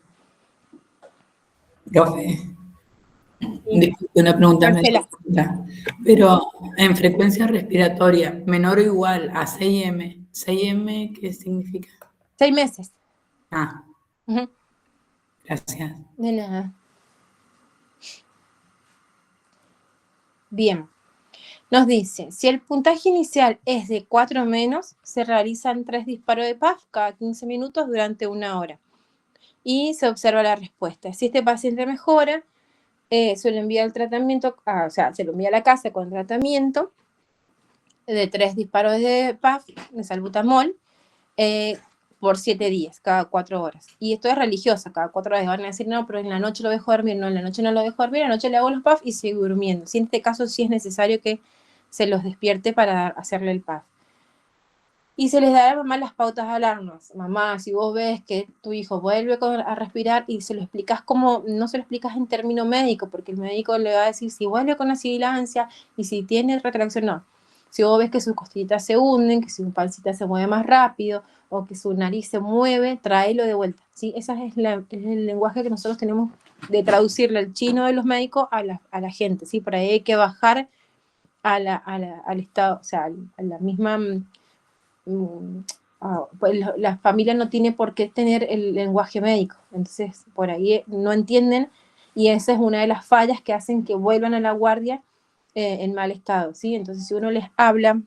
Profe, disculpe, una pregunta Marcela. médica, pero en frecuencia respiratoria, menor o igual a 6M, ¿6M qué significa? 6 meses. Ah, Ujú. gracias. De nada. Bien. Nos dice, si el puntaje inicial es de 4 menos, se realizan 3 disparos de PAF cada 15 minutos durante 1 hora. Y se observa la respuesta. Si este paciente mejora, se lo envía al tratamiento, o sea, se lo envía a la casa con tratamiento de 3 disparos de PAF, de salbutamol, por 7 días, cada 4 horas. Y esto es religiosa, cada 4 horas van a decir, no, pero en la noche lo dejo dormir, no, en la noche no lo dejo dormir, en la noche le hago los PAF y sigo durmiendo. Si en este caso sí es necesario que se los despierte para hacerle el PAF. Y se les da a la mamá las pautas de alarmas. Mamá, si vos ves que tu hijo vuelve a respirar y se lo explicas como, no se lo explicas en término médico, porque el médico le va a decir si vuelve con la sibilancia y si tiene retracción, no. Si vos ves que sus costillitas se hunden, que su pancita se mueve más rápido o que su nariz se mueve, tráelo de vuelta. ¿Sí? Ese es el lenguaje que nosotros tenemos de traducirle al chino de los médicos a la gente. ¿Sí? Por ahí hay que bajar al estado, o sea, a la misma... pues la familia no tiene por qué tener el lenguaje médico, entonces por ahí no entienden y esa es una de las fallas que hacen que vuelvan a la guardia en mal estado, ¿sí? Entonces si uno les habla,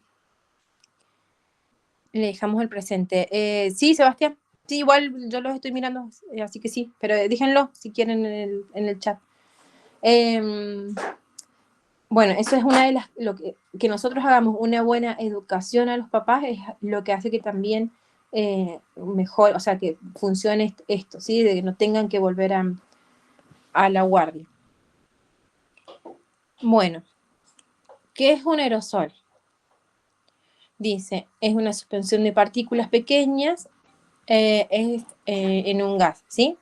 le dejamos el presente. Sí, Sebastián, sí, igual yo los estoy mirando, así que sí, pero déjenlo si quieren en el chat. Bueno, eso es una de las, lo que nosotros hagamos una buena educación a los papás es lo que hace que también mejor, o sea, que funcione esto, ¿sí? De que no tengan que volver a la guardia. Bueno, ¿qué es un aerosol? Dice, es una suspensión de partículas pequeñas en un gas, ¿sí?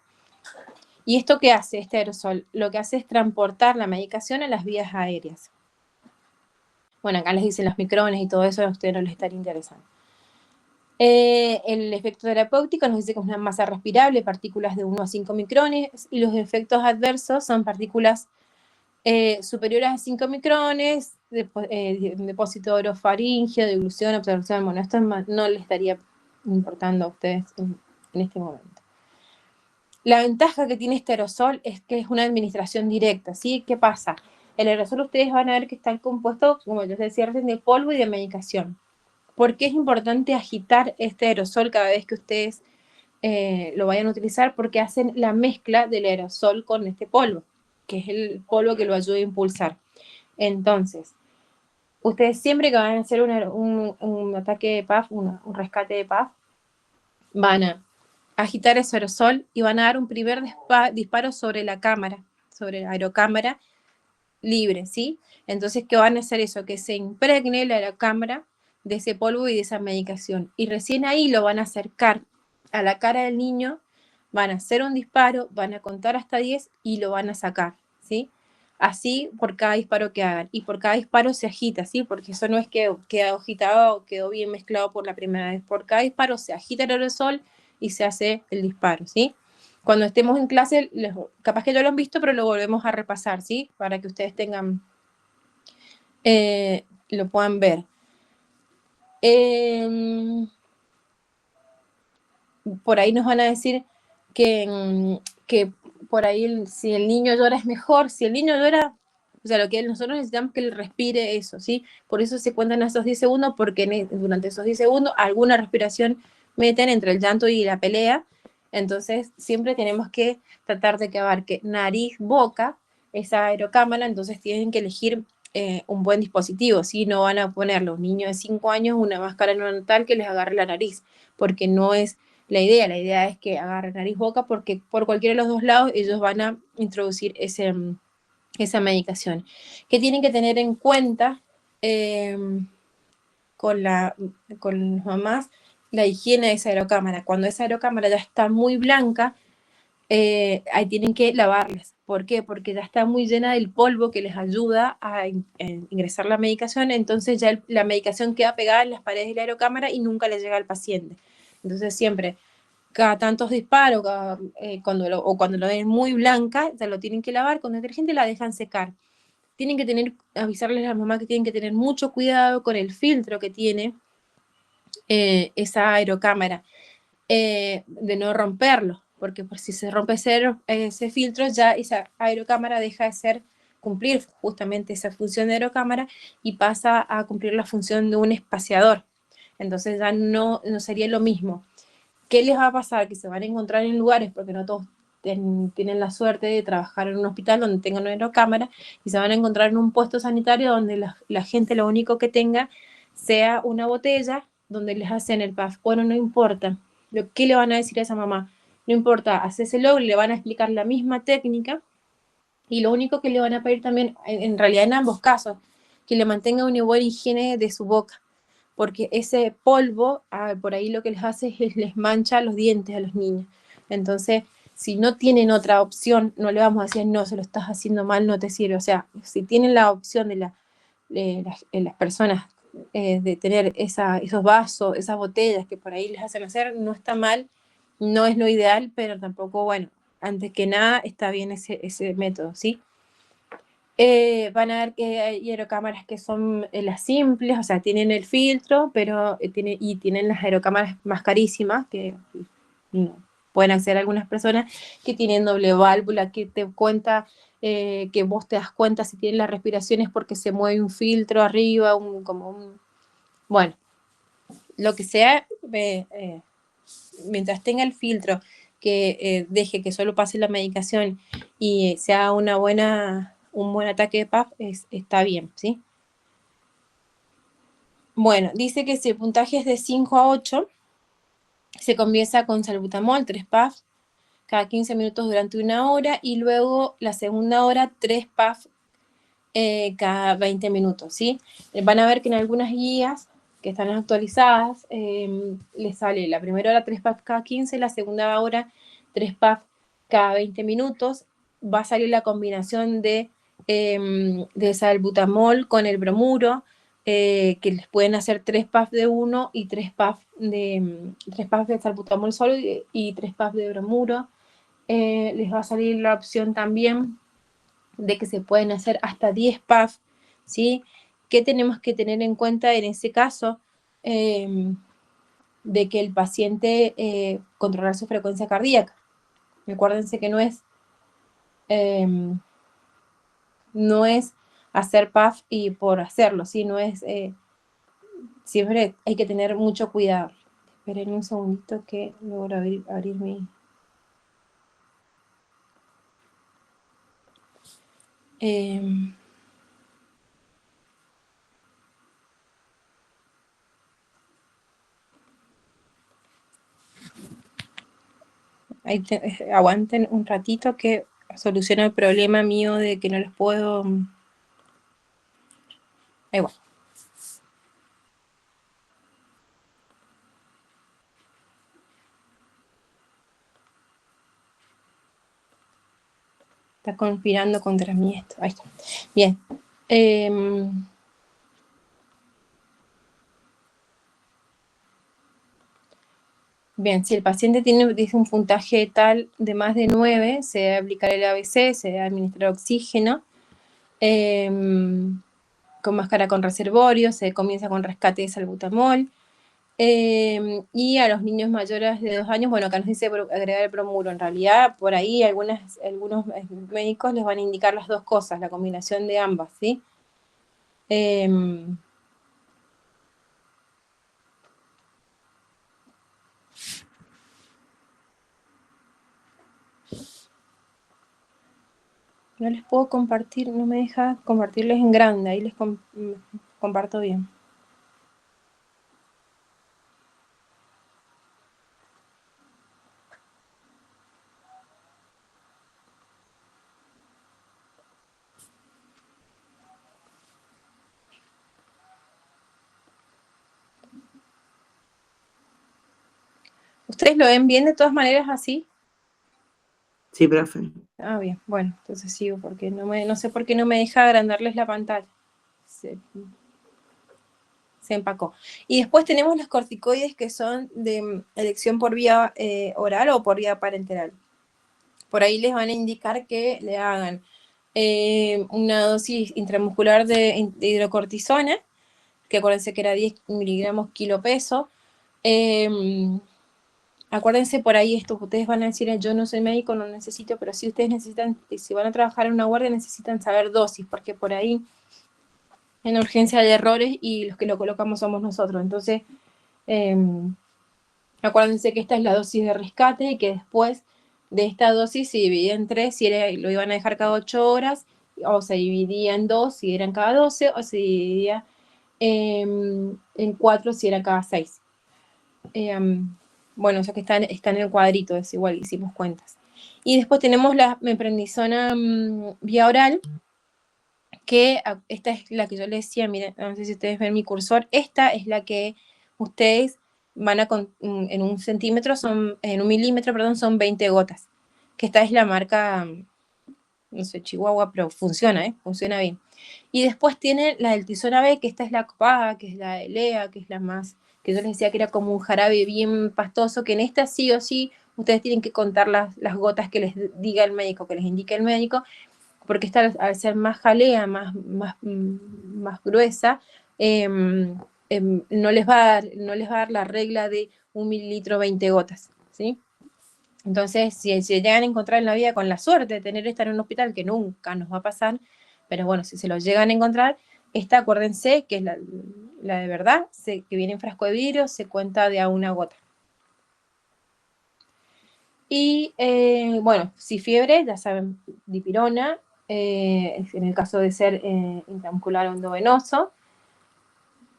¿Y esto qué hace este aerosol? Lo que hace es transportar la medicación a las vías aéreas. Bueno, acá les dicen los micrones y todo eso, a ustedes no les estaría interesando. El efecto terapéutico nos dice que es una masa respirable, partículas de 1 a 5 micrones, y los efectos adversos son partículas superiores a 5 micrones, depósito orofaringeo, dilución, absorción. Bueno, esto no le estaría importando a ustedes en este momento. La ventaja que tiene este aerosol es que es una administración directa, ¿sí? ¿Qué pasa? El aerosol ustedes van a ver que está compuesto, como les decía recién, de polvo y de medicación. ¿Por qué es importante agitar este aerosol cada vez que ustedes lo vayan a utilizar? Porque hacen la mezcla del aerosol con este polvo, que es el polvo que lo ayuda a impulsar. Entonces, ustedes siempre que van a hacer un ataque de PAF, un rescate de PAF, van a agitar ese aerosol y van a dar un primer disparo sobre la cámara, sobre la aerocámara libre, ¿sí? Entonces, ¿qué van a hacer eso? Que se impregne la aerocámara de ese polvo y de esa medicación. Y recién ahí lo van a acercar a la cara del niño, van a hacer un disparo, van a contar hasta 10 y lo van a sacar, ¿sí? Así por cada disparo que hagan. Y por cada disparo se agita, ¿sí? Porque eso no es que quedó agitado o quedó bien mezclado por la primera vez. Por cada disparo se agita el aerosol y se hace el disparo, ¿sí? Cuando estemos en clase, capaz que ya lo han visto, pero lo volvemos a repasar, ¿sí? Para que ustedes tengan, lo puedan ver. Por ahí nos van a decir que por ahí si el niño llora es mejor. Si el niño llora, O sea, lo que nosotros necesitamos es que él respire eso, ¿sí? Por eso se cuentan esos 10 segundos, porque durante esos 10 segundos alguna respiración meten entre el llanto y la pelea. Entonces, siempre tenemos que tratar de que abarque nariz, boca, esa aerocámara. Entonces tienen que elegir un buen dispositivo, ¿sí? No van a ponerle a un niño de 5 años una máscara neonatal que les agarre la nariz, porque no es la idea es que agarre nariz, boca, porque por cualquiera de los dos lados ellos van a introducir esa medicación. ¿Qué tienen que tener en cuenta con las mamás? La higiene de esa aerocámara. Cuando esa aerocámara ya está muy blanca, ahí tienen que lavarlas. ¿Por qué? Porque ya está muy llena del polvo que les ayuda a ingresar la medicación. Entonces ya la medicación queda pegada en las paredes de la aerocámara y nunca le llega al paciente. Entonces siempre, cada tantos disparos, cuando lo ven muy blanca, ya lo tienen que lavar con detergente y la dejan secar. Tienen que avisarles a la mamá que tienen que tener mucho cuidado con el filtro que tiene esa aerocámara, de no romperlo, porque por si se rompe ese filtro, ya esa aerocámara deja de cumplir justamente esa función de aerocámara y pasa a cumplir la función de un espaciador. Entonces ya no sería lo mismo. ¿Qué les va a pasar? Que se van a encontrar en lugares, porque no todos tienen la suerte de trabajar en un hospital donde tengan una aerocámara, y se van a encontrar en un puesto sanitario donde la gente lo único que tenga sea una botella donde les hacen el PAF. Bueno, no importa. ¿Qué le van a decir a esa mamá? No importa, hacéselo, le van a explicar la misma técnica, y lo único que le van a pedir también, en realidad en ambos casos, que le mantenga una buena higiene de su boca, porque ese polvo, por ahí lo que les hace es les mancha los dientes a los niños. Entonces, si no tienen otra opción, no le vamos a decir, no, se lo estás haciendo mal, no te sirve. O sea, si tienen la opción de las personas de tener esos vasos, esas botellas que por ahí les hacen hacer, no está mal, no es lo ideal, pero tampoco, bueno, antes que nada está bien ese método, ¿sí? Van a ver que hay aerocámaras que son las simples, o sea, tienen el filtro, pero tienen las aerocámaras más carísimas, que no, pueden acceder a algunas personas, que tienen doble válvula, que te cuenta, que vos te das cuenta si tienen las respiraciones porque se mueve un filtro arriba, bueno, lo que sea, mientras tenga el filtro que deje que solo pase la medicación y sea un buen ataque de PAF, está bien, ¿sí? Bueno, dice que si el puntaje es de 5 a 8, se comienza con salbutamol, 3 PAF, cada 15 minutos durante 1 hora, y luego la segunda hora, 3 PAF cada 20 minutos, ¿sí? Van a ver que en algunas guías que están actualizadas, les sale la primera hora 3 PAF cada 15, la segunda hora 3 PAF cada 20 minutos. Va a salir la combinación de salbutamol con el bromuro, que les pueden hacer 3 PAF de uno y 3 PAF de salbutamol solo y 3 PAF de bromuro. Les va a salir la opción también de que se pueden hacer hasta 10 PAF, ¿sí? ¿Qué tenemos que tener en cuenta en ese caso? De que el paciente controlar su frecuencia cardíaca. Recuérdense que no es hacer PAF y por hacerlo, ¿sí? No es, siempre hay que tener mucho cuidado. Esperen un segundito que logro abrir mi... aguanten un ratito que soluciona el problema mío de que no les puedo... Igual. Está conspirando contra mí esto. Ahí está. Bien. Bien, si el paciente dice un puntaje tal de más de 9, se debe aplicar el ABC, se debe administrar oxígeno, con máscara con reservorio, se comienza con rescate de salbutamol, Y a los niños mayores de 2 años, bueno, acá nos dice agregar el bromuro. En realidad, por ahí algunos médicos les van a indicar las dos cosas, la combinación de ambas, ¿sí? No les puedo compartir, no me deja compartirles en grande, ahí les comparto bien. ¿Ustedes lo ven bien de todas maneras así? Sí, profe. Ah, bien, bueno, entonces sigo, porque no sé por qué no me deja agrandarles la pantalla. Se empacó. Y después tenemos los corticoides que son de elección por vía oral o por vía parenteral. Por ahí les van a indicar que le hagan una dosis intramuscular de hidrocortisona, que acuérdense que era 10 miligramos kilo peso. Acuérdense por ahí esto, ustedes van a decir, yo no soy médico, no necesito, pero si ustedes necesitan, si van a trabajar en una guardia, necesitan saber dosis, porque por ahí en urgencia hay errores y los que lo colocamos somos nosotros. Entonces, acuérdense que esta es la dosis de rescate y que después de esta dosis se dividía en 3 si lo iban a dejar cada 8 horas, o se dividía en 2 si eran cada 12, o se dividía en 4 si era cada 6. Bueno, ya que está en el cuadrito, es igual, hicimos cuentas. Y después tenemos la meprednisona vía oral, que esta es la que yo les decía, miren, no sé si ustedes ven mi cursor, esta es la que ustedes van a, en un centímetro, en un milímetro, perdón, son 20 gotas, que esta es la marca, no sé, Chihuahua, pero funciona, funciona bien. Y después tiene la del Tizona B, que esta es la copada, que es la de Lea, que es la más, que yo les decía que era como un jarabe bien pastoso, que en esta sí o sí ustedes tienen que contar las gotas que les diga el médico, que les indique el médico, porque esta al ser más jalea, más gruesa, no les va a dar la regla de 1 mililitro 20 gotas, ¿sí? Entonces, si se llegan a encontrar en la vida con la suerte de tener esta en un hospital, que nunca nos va a pasar, pero bueno, si se lo llegan a encontrar, esta acuérdense que es la de verdad, que viene en frasco de vidrio, se cuenta de a 1 gota. Y bueno, si fiebre, ya saben, dipirona, en el caso de ser intramuscular o endovenoso.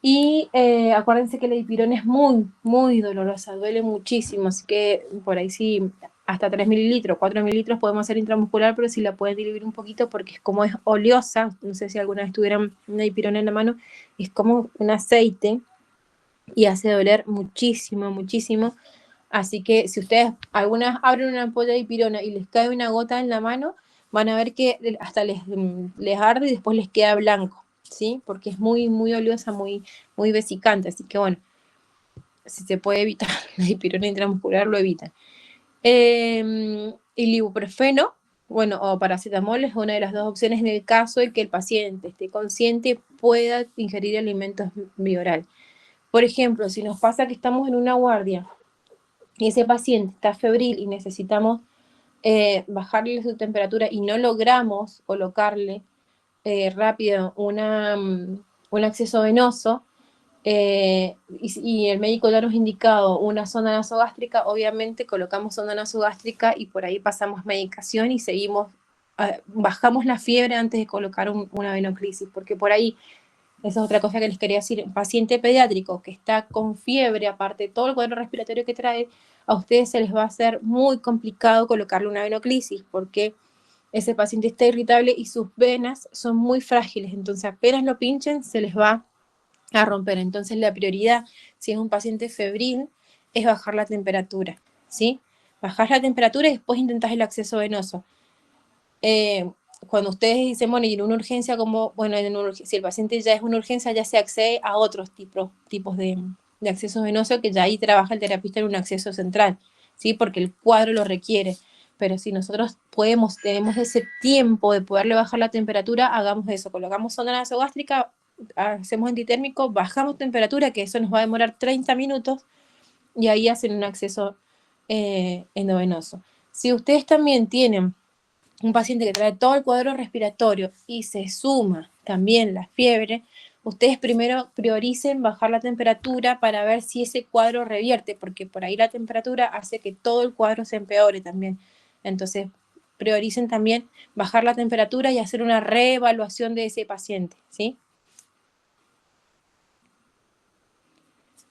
Y acuérdense que la dipirona es muy, muy dolorosa, duele muchísimo, así que por ahí sí, hasta 3 mililitros, 4 mililitros podemos hacer intramuscular, pero si la pueden diluir un poquito porque es como es oleosa, no sé si alguna vez tuvieran una dipirona en la mano, es como un aceite y hace doler muchísimo, muchísimo. Así que si ustedes algunas abren una ampolla de dipirona y les cae una gota en la mano, van a ver que hasta les arde y después les queda blanco, ¿sí? Porque es muy, muy oleosa, muy, muy vesicante. Así que bueno, si se puede evitar la dipirona intramuscular, lo evitan. El ibuprofeno, bueno, o paracetamol es una de las dos opciones en el caso de que el paciente esté consciente y pueda ingerir alimentos vía oral. Por ejemplo, si nos pasa que estamos en una guardia y ese paciente está febril y necesitamos bajarle su temperatura y no logramos colocarle rápido un acceso venoso, y el médico ya nos ha indicado una sonda nasogástrica, obviamente colocamos sonda nasogástrica y por ahí pasamos medicación y seguimos, bajamos la fiebre antes de colocar una venoclisis, porque por ahí, esa es otra cosa que les quería decir, paciente pediátrico que está con fiebre, aparte de todo el cuadro respiratorio que trae, a ustedes se les va a hacer muy complicado colocarle una venoclisis, porque ese paciente está irritable y sus venas son muy frágiles, entonces apenas lo pinchen se les va a romper. Entonces la prioridad, si es un paciente febril, es bajar la temperatura, ¿sí? Bajar la temperatura y después intentar el acceso venoso. Cuando ustedes dicen, bueno, y en una urgencia como, bueno, si el paciente ya es una urgencia, ya se accede a otros tipos de acceso venoso, que ya ahí trabaja el terapista en un acceso central, ¿sí? Porque el cuadro lo requiere. Pero si nosotros tenemos ese tiempo de poderle bajar la temperatura, hagamos eso, colocamos sonda nasogástrica, hacemos antitérmico, bajamos temperatura, que eso nos va a demorar 30 minutos, y ahí hacen un acceso endovenoso. Si ustedes también tienen un paciente que trae todo el cuadro respiratorio y se suma también la fiebre, ustedes primero prioricen bajar la temperatura para ver si ese cuadro revierte, porque por ahí la temperatura hace que todo el cuadro se empeore también. Entonces, prioricen también bajar la temperatura y hacer una reevaluación de ese paciente, ¿sí?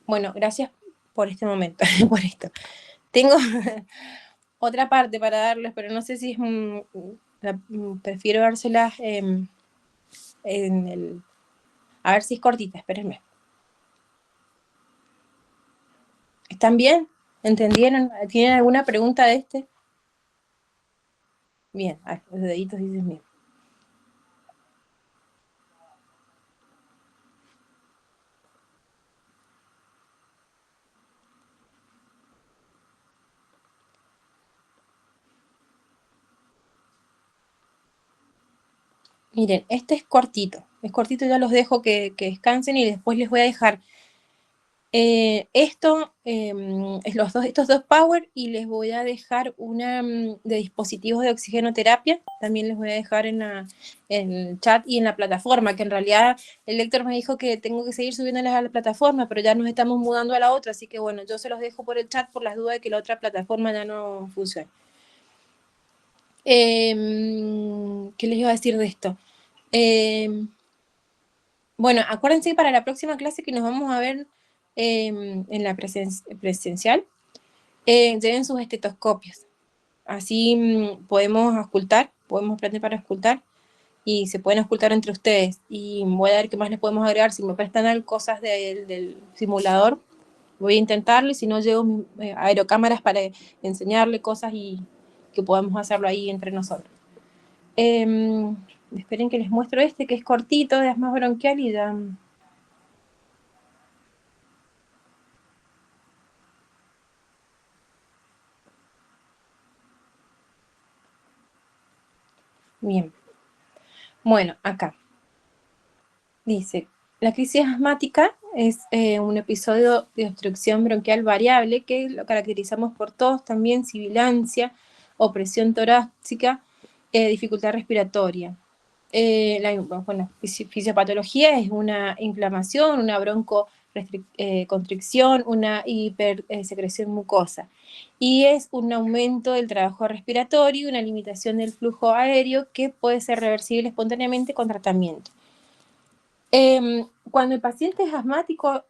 Bueno, gracias por este momento, por esto. Tengo otra parte para darles, pero no sé si es prefiero dárselas en el... A ver si es cortita, espérenme. ¿Están bien? ¿Entendieron? ¿Tienen alguna pregunta de este? Bien, los deditos dicen bien. Miren, este es cortito, ya los dejo que descansen y después les voy a dejar estos dos power y les voy a dejar una de dispositivos de oxigenoterapia, también les voy a dejar en el chat y en la plataforma, que en realidad el Héctor me dijo que tengo que seguir subiéndolas a la plataforma, pero ya nos estamos mudando a la otra, así que bueno, yo se los dejo por el chat por las dudas de que la otra plataforma ya no funcione. ¿Qué les iba a decir de esto? Bueno, acuérdense que para la próxima clase que nos vamos a ver en la presencial, lleven sus estetoscopios. Así podemos auscultar, podemos aprender para auscultar y se pueden auscultar entre ustedes. Y voy a ver qué más les podemos agregar. Si me prestan cosas del simulador, voy a intentarlo y si no, llevo mis aerocámaras para enseñarle cosas y que podamos hacerlo ahí entre nosotros. Esperen que les muestro este, que es cortito, de asma bronquial y ya... Bien. Bueno, acá. Dice, la crisis asmática es un episodio de obstrucción bronquial variable que lo caracterizamos por tos, también sibilancia, opresión torácica, dificultad respiratoria. Bueno, fisiopatología es una inflamación, una broncoconstricción, una hipersecreción mucosa. Y es un aumento del trabajo respiratorio y una limitación del flujo aéreo que puede ser reversible espontáneamente con tratamiento. Cuando el paciente es asmático,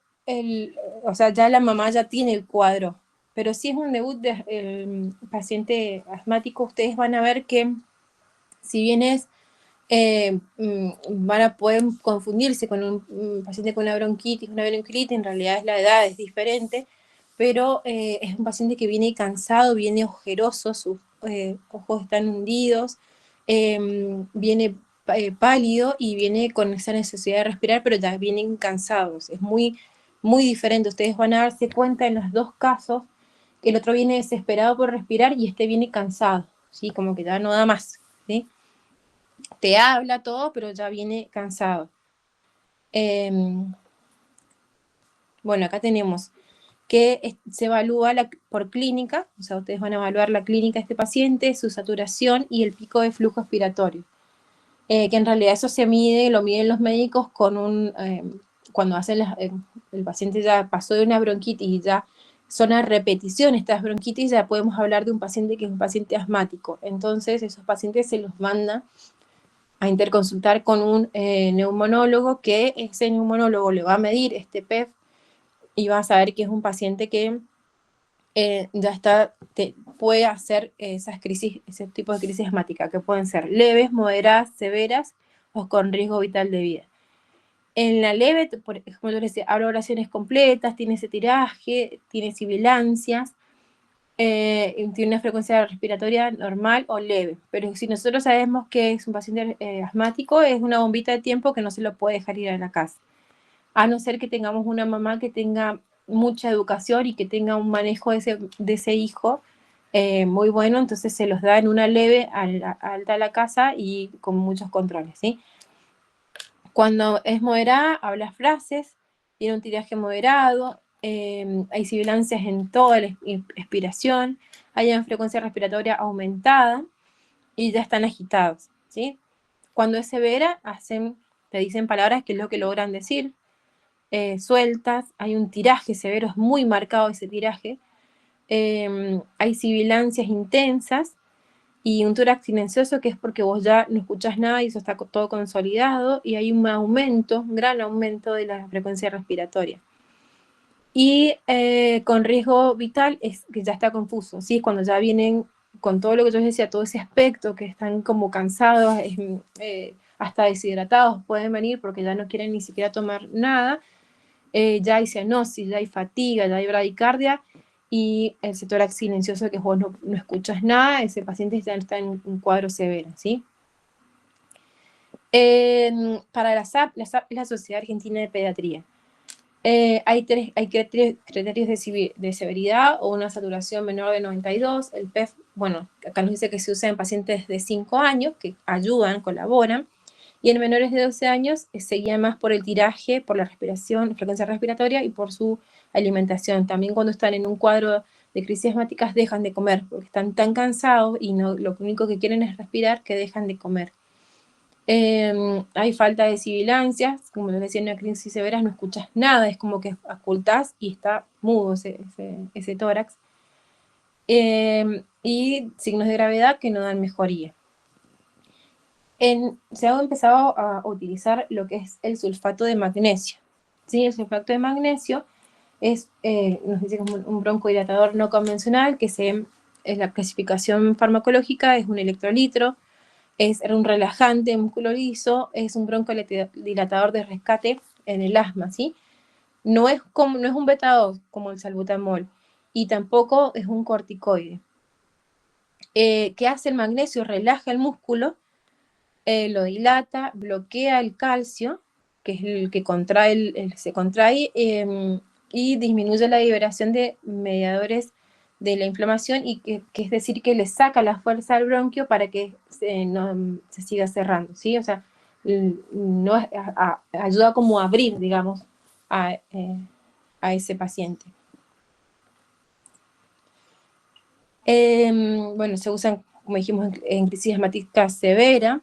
o sea, ya la mamá ya tiene el cuadro, pero si es un debut de paciente asmático, ustedes van a ver que si bien van a poder confundirse con un paciente con una bronquitis, una bronquiolitis, en realidad es la edad, es diferente, pero es un paciente que viene cansado, viene ojeroso, sus ojos están hundidos, viene pálido y viene con esa necesidad de respirar, pero ya vienen cansados, es muy, muy diferente. Ustedes van a darse cuenta en los dos casos que el otro viene desesperado por respirar y este viene cansado, ¿sí? Como que ya no da más, ¿sí? Te habla todo, pero ya viene cansado. Bueno, acá tenemos que se evalúa por clínica, o sea, ustedes van a evaluar la clínica de este paciente, su saturación y el pico de flujo expiratorio. Que en realidad eso se mide, lo miden los médicos con cuando hacen el paciente ya pasó de una bronquitis y ya son a repetición estas bronquitis, ya podemos hablar de un paciente que es un paciente asmático. Entonces, esos pacientes se los manda a interconsultar con un neumonólogo, que ese neumonólogo le va a medir este PEF y va a saber que es un paciente que puede hacer esas crisis, ese tipo de crisis asmática, que pueden ser leves, moderadas, severas o con riesgo vital de vida. En la leve, por ejemplo, yo les decía, habla oraciones completas, tiene ese tiraje, tiene sibilancias, tiene una frecuencia respiratoria normal o leve, pero si nosotros sabemos que es un paciente asmático, es una bombita de tiempo que no se lo puede dejar ir a la casa, a no ser que tengamos una mamá que tenga mucha educación y que tenga un manejo de ese hijo muy bueno, entonces se los da en una leve alta a la casa y con muchos controles, ¿sí? Cuando es moderada, habla frases, tiene un tiraje moderado, hay sibilancias en toda la expiración, hay una frecuencia respiratoria aumentada y ya están agitados, ¿sí? Cuando es severa, te dicen palabras que es lo que logran decir, sueltas, hay un tiraje severo, es muy marcado ese tiraje, hay sibilancias intensas y un tórax silencioso, que es porque vos ya no escuchás nada y eso está todo consolidado, y hay un aumento, un gran aumento de la frecuencia respiratoria. Y con riesgo vital es que ya está confuso, ¿sí? Cuando ya vienen con todo lo que yo les decía, todo ese aspecto, que están como cansados, hasta deshidratados pueden venir porque ya no quieren ni siquiera tomar nada, ya hay cianosis, ya hay fatiga, ya hay bradicardia, y el tórax silencioso, que vos no escuchas nada, ese paciente ya está en un cuadro severo, ¿sí? Para la SAP es la Sociedad Argentina de Pediatría. Hay criterios de severidad, o una saturación menor de 92, el PEF, bueno, acá nos dice que se usa en pacientes de 5 años, que ayudan, colaboran, y en menores de 12 años se guía más por el tiraje, por la respiración, frecuencia respiratoria y por su alimentación. También cuando están en un cuadro de crisis asmáticas dejan de comer, porque están tan cansados y lo único que quieren es respirar, que dejan de comer. Hay falta de sibilancias, como les decía, en una crisis severa no escuchas nada, es como que ocultás y está mudo ese tórax. Y signos de gravedad que no dan mejoría. Se ha empezado a utilizar lo que es el sulfato de magnesio. ¿Sí? El sulfato de magnesio es, nos dice, como un broncodilatador no convencional, que es la clasificación farmacológica, es un electrolitro, es un relajante músculo liso, es un broncodilatador de rescate en el asma, ¿sí? No es un beta-2 como el salbutamol, y tampoco es un corticoide. ¿Qué hace el magnesio? Relaja el músculo, lo dilata, bloquea el calcio, que es el que se contrae, y disminuye la liberación de mediadores de la inflamación, y que es decir, que le saca la fuerza al bronquio para que no se siga cerrando, ¿sí? O sea, no, ayuda como a abrir, digamos, a ese paciente. Bueno, se usan, como dijimos, en crisis asmática severa,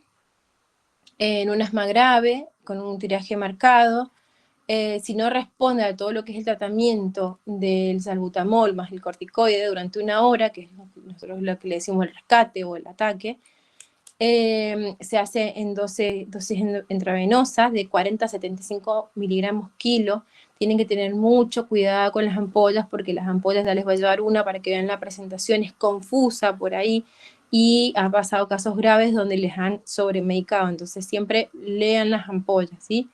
en un asma grave, con un tiraje marcado. Si no responde a todo lo que es el tratamiento del salbutamol más el corticoide durante 1 hora, que es nosotros lo que le decimos el rescate o el ataque, se hace en dosis intravenosas de 40 a 75 miligramos kilo. Tienen que tener mucho cuidado con las ampollas, porque las ampollas ya les voy a llevar una para que vean la presentación, es confusa por ahí, y ha pasado casos graves donde les han sobremedicado, entonces siempre lean las ampollas, ¿sí?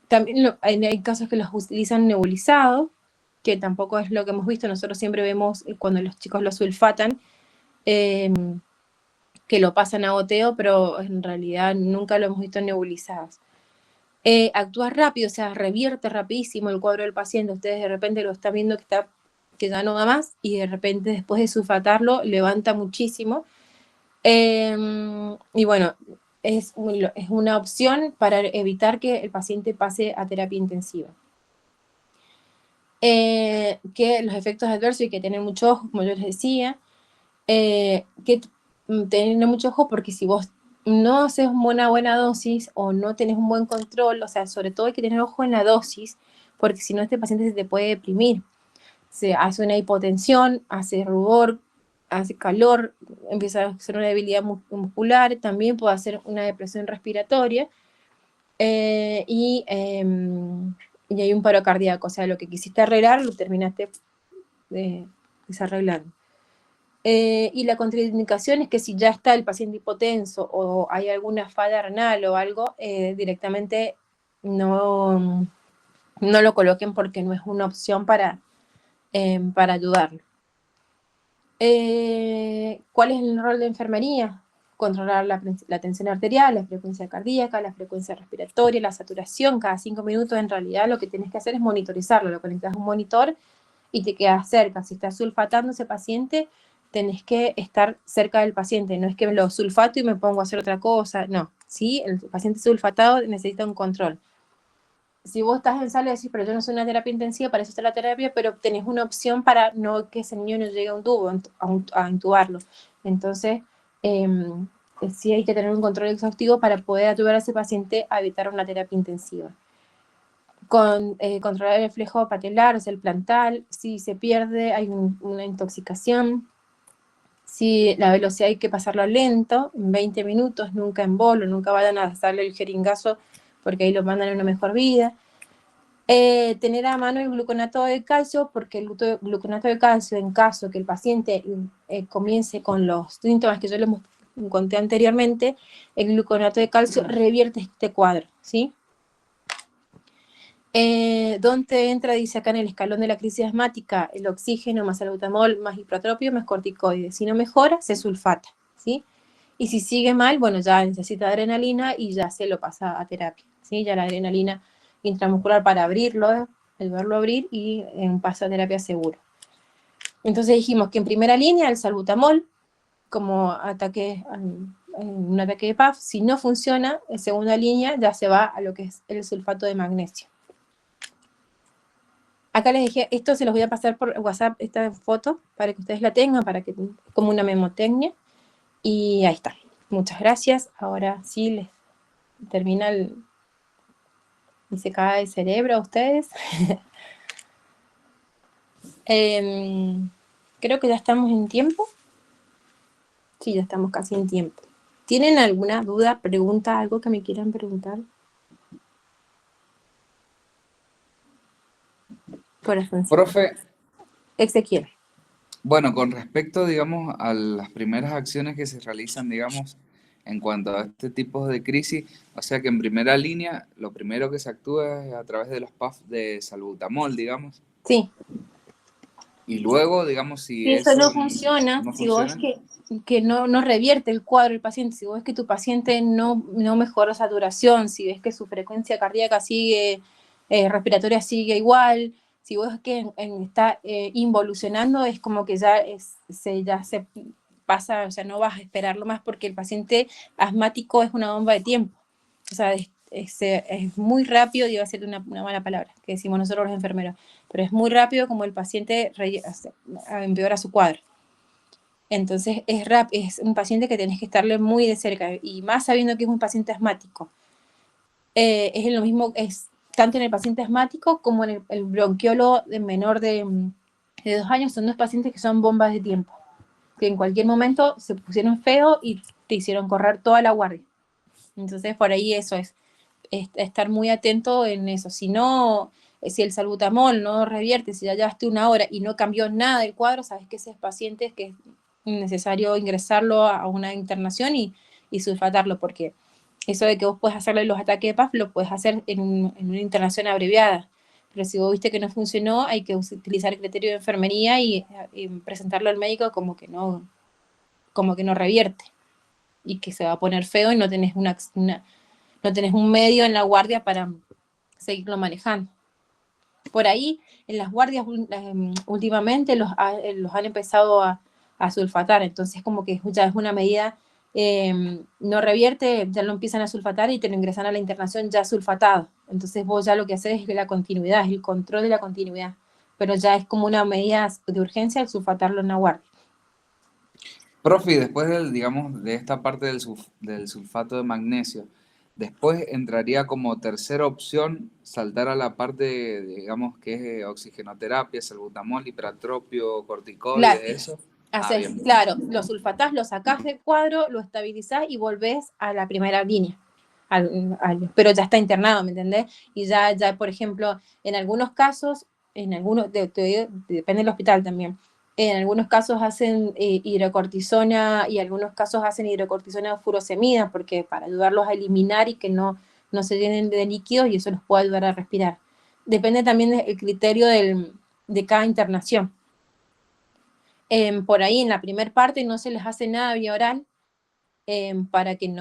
También hay casos que los utilizan nebulizados, que tampoco es lo que hemos visto. Nosotros siempre vemos cuando los chicos lo sulfatan, que lo pasan a goteo, pero en realidad nunca lo hemos visto nebulizados. Actúa rápido, o sea, revierte rapidísimo el cuadro del paciente. Ustedes de repente lo están viendo que ya no da más, y de repente después de sulfatarlo levanta muchísimo. Y bueno, es una opción para evitar que el paciente pase a terapia intensiva. Que los efectos adversos hay que tener mucho ojo, como yo les decía, que tener mucho ojo, porque si vos no haces una buena dosis o no tenés un buen control, o sea, sobre todo hay que tener ojo en la dosis, porque si no este paciente se te puede deprimir. Se hace una hipotensión, hace rubor, hace calor, empieza a hacer una debilidad muscular, también puede hacer una depresión respiratoria, y hay un paro cardíaco. O sea, lo que quisiste arreglar lo terminaste desarreglando. Y la contraindicación es que si ya está el paciente hipotenso o hay alguna falla renal o algo, directamente no lo coloquen, porque no es una opción para ayudarlo. ¿Cuál es el rol de enfermería? Controlar la tensión arterial, la frecuencia cardíaca, la frecuencia respiratoria, la saturación cada 5 minutos. En realidad lo que tienes que hacer es monitorizarlo. Lo conectas a un monitor y te quedas cerca. Si estás sulfatando ese paciente, tenés que estar cerca del paciente, no es que lo sulfato y me pongo a hacer otra cosa, no. Sí, el paciente sulfatado necesita un control. Si vos estás en sala y decís, pero yo no soy una terapia intensiva, para eso está la terapia, pero tenés una opción para no que ese niño no llegue a un tubo, a intubarlo. Entonces, sí hay que tener un control exhaustivo para poder ayudar a ese paciente a evitar una terapia intensiva. Controlar el flejo patelar, o sea, el plantar, si se pierde hay una intoxicación, si la velocidad hay que pasarlo lento, en 20 minutos, nunca en bolo, nunca vayan a darle el jeringazo porque ahí lo mandan a una mejor vida. Tener a mano el gluconato de calcio, porque el gluconato de calcio, en caso que el paciente comience con los síntomas que yo les conté anteriormente, el gluconato de calcio revierte este cuadro, ¿sí? ¿Dónde entra? Dice acá en el escalón de la crisis asmática, el oxígeno más salbutamol más hipratropio más corticoides. Si no mejora, se sulfata, ¿sí? Y si sigue mal, bueno, ya necesita adrenalina y ya se lo pasa a terapia, ¿sí? Ya la adrenalina intramuscular para abrirlo, ayudarlo a abrir y un paso a terapia seguro. Entonces dijimos que en primera línea el salbutamol, como ataque, un ataque de PAF, si no funciona, en segunda línea ya se va a lo que es el sulfato de magnesio. Acá les dije, esto se los voy a pasar por WhatsApp, esta foto, para que ustedes la tengan, para que como una memotecnia. Y ahí está. Muchas gracias. Ahora sí les termina y se cae el cerebro a ustedes. Creo que ya estamos en tiempo. Sí, ya estamos casi en tiempo. ¿Tienen alguna duda, pregunta, algo que me quieran preguntar? Profe, Ezequiel. bueno, con respecto, digamos, a las primeras acciones que se realizan, digamos, en cuanto a este tipo de crisis, o sea que en primera línea, lo primero que se actúa es a través de los PAF de salbutamol, digamos, Sí. y luego, digamos, si Si eso no eso funciona, no si vos funciona, que no revierte el cuadro del paciente, si vos ves que tu paciente no mejora saturación, si ves que su frecuencia cardíaca sigue, respiratoria sigue igual, si vos ves que está involucionando, es como que ya se pasa, o sea, no vas a esperarlo más porque el paciente asmático es una bomba de tiempo. O sea, es muy rápido, iba a ser una mala palabra, que decimos nosotros los enfermeros, pero es muy rápido como el paciente empeora su cuadro. Entonces es un paciente que tenés que estarle muy de cerca, y más sabiendo que es un paciente asmático. Es lo mismo, es tanto en el paciente asmático como en el bronquiólogo de menor de 2 años, son 2 pacientes que son bombas de tiempo, que en cualquier momento se pusieron feo y te hicieron correr toda la guardia. Entonces por ahí eso es estar muy atento en eso. Si no, si el salbutamol no revierte, si ya llevaste 1 hora y no cambió nada del cuadro, sabes que ese paciente es que es necesario ingresarlo a una internación y sulfatarlo, porque eso de que vos puedes hacerle los ataques de PAF lo puedes hacer en una internación abreviada. Pero si vos viste que no funcionó, hay que utilizar el criterio de enfermería y presentarlo al médico como que no revierte y que se va a poner feo y no tenés no tenés un medio en la guardia para seguirlo manejando. Por ahí, en las guardias últimamente los han empezado a sulfatar, entonces como que ya es una medida, no revierte, ya lo empiezan a sulfatar y te lo ingresan a la internación ya sulfatado. Entonces vos ya lo que haces es la continuidad, es el control de la continuidad, pero ya es como una medida de urgencia el sulfatarlo en la guardia. profe, y después digamos, de esta parte del sulfato de magnesio, después entraría como tercera opción saltar a la parte, digamos, que es oxigenoterapia, salbutamol, hipratropio, corticoides, Claro, eso. Bien. claro, lo sulfatás, lo sacás del cuadro, lo estabilizás y volvés a la primera línea. Pero ya está internado, ¿me entendés? Y ya, por ejemplo, en algunos casos, depende del hospital también, en algunos casos hacen hidrocortisona y en algunos casos hacen hidrocortisona furosemida porque para ayudarlos a eliminar y que no se llenen de líquidos y eso los puede ayudar a respirar. Depende también del criterio de cada internación. Por ahí en la primera parte no se les hace nada vía oral para que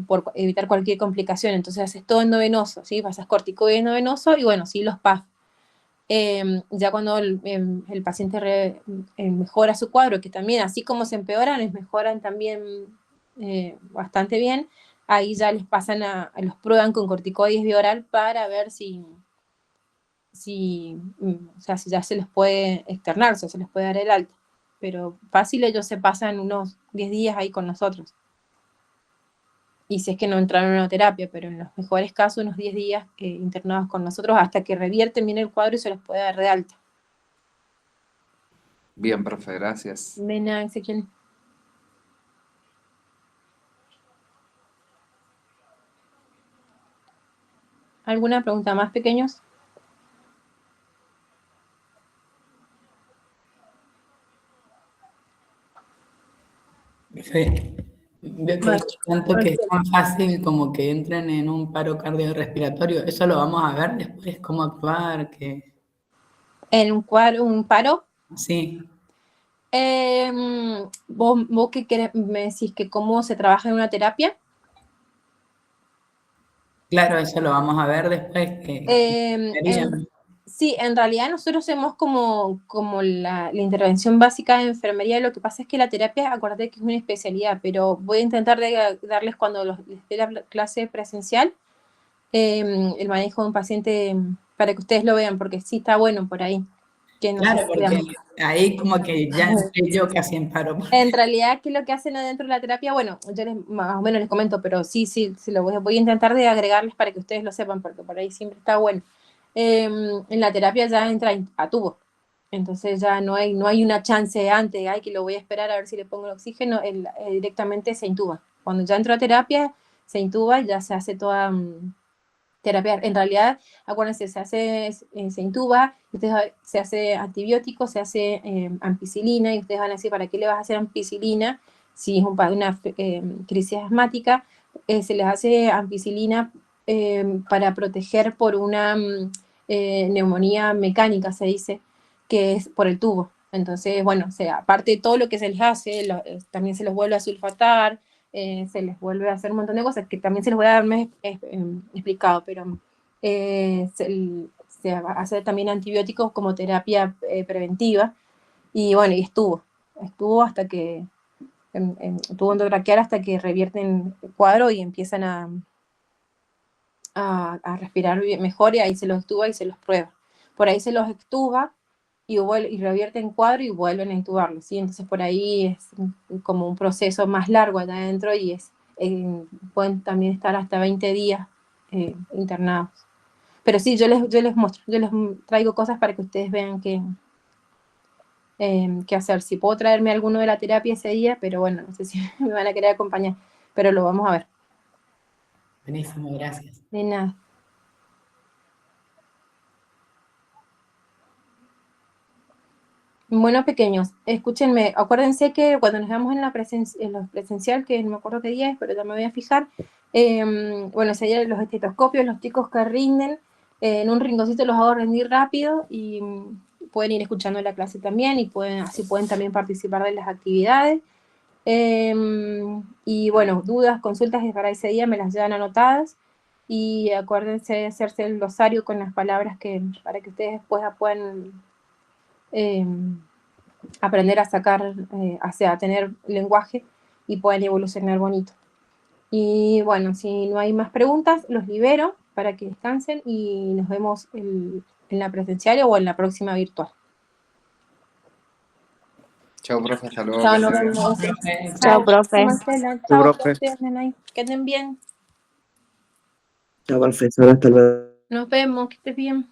por evitar cualquier complicación. Entonces haces todo endovenoso, ¿sí? Pasas corticoide endovenoso y bueno, sí los PAF. Ya cuando el paciente mejora su cuadro, que también así como se empeoran, les mejoran también bastante bien, ahí ya les pasan los prueban con corticoides vía oral para ver o sea, si ya se les puede externar, o sea, se les puede dar el alta. Pero fácil ellos se pasan unos 10 días ahí con nosotros. Y si es que no entraron a terapia, pero en los mejores casos unos 10 días internados con nosotros hasta que revierten bien el cuadro y se les puede dar de alta. Bien, profe, gracias. De nada, Ezequiel. ¿Alguna pregunta más, pequeños? Profe, veo que dice tanto que es tan fácil como que entren en un paro cardiorrespiratorio. Eso lo vamos a ver después, cómo actuar, que ¿En un paro? sí, ¿Vos qué me decís que cómo se trabaja en una terapia? claro, eso lo vamos a ver después, que Em, en- sí, en realidad nosotros hacemos como la intervención básica de enfermería. Lo que pasa es que la terapia, acuérdate que es una especialidad, pero voy a intentar darles cuando les dé la clase presencial el manejo de un paciente para que ustedes lo vean, porque sí está bueno por ahí. Que no sé claro, si porque ahí como que ya entré yo casi en paro. En realidad, ¿qué es lo que hacen adentro de la terapia? Bueno, yo más o menos les comento, pero sí, lo voy a intentar de agregarles para que ustedes lo sepan, porque por ahí siempre está bueno. En la terapia ya entra a tubo, entonces ya no hay una chance antes, ay, que lo voy a esperar a ver si le pongo el oxígeno, directamente se intuba. Cuando ya entró a terapia, se intuba y ya se hace toda terapia. En realidad, acuérdense, se intuba, se hace antibiótico, se hace ampicilina, y ustedes van a decir, ¿para qué le vas a hacer ampicilina si es una crisis asmática? Se les hace ampicilina para proteger por una neumonía mecánica, se dice, que es por el tubo. Entonces, bueno, o sea, aparte de todo lo que se les hace, también se los vuelve a sulfatar, se les vuelve a hacer un montón de cosas que también se les voy a dar más explicado, pero se hace también antibióticos como terapia preventiva, y bueno, y estuvo hasta que tuvo endotraqueal hasta que revierten el cuadro y empiezan a respirar mejor, y ahí se los extuba y se los prueba. Por ahí se los extuba y revierten cuadro y vuelven a intubarlo, ¿sí? Entonces por ahí es como un proceso más largo allá adentro y pueden también estar hasta 20 días internados. Pero sí, yo les muestro, yo les traigo cosas para que ustedes vean qué hacer. Si puedo traerme alguno de la terapia ese día, pero bueno, no sé si me van a querer acompañar, pero lo vamos a ver. Buenísimo, gracias. De nada. Bueno, pequeños, escúchenme, acuérdense que cuando nos veamos en lo presencial, que no me acuerdo qué día es, pero ya me voy a fijar, bueno, serían los estetoscopios, los chicos que rinden, en un rinconcito los hago rendir rápido y pueden ir escuchando la clase también y así pueden también participar de las actividades. Y bueno, dudas, consultas para ese día me las llevan anotadas y acuérdense de hacerse el glosario con las palabras para que ustedes después puedan aprender a sacar, a tener lenguaje y puedan evolucionar bonito. Y bueno, si no hay más preguntas, los libero para que descansen y nos vemos en la presencial o en la próxima virtual. Chao, profe, hasta luego. Chao, Que nos estés bien. vemos. Chao, profe. Marcela. Chao, Chao, profe. profe. Que estén bien. Chao, profesor, hasta luego. Nos vemos, que estés bien.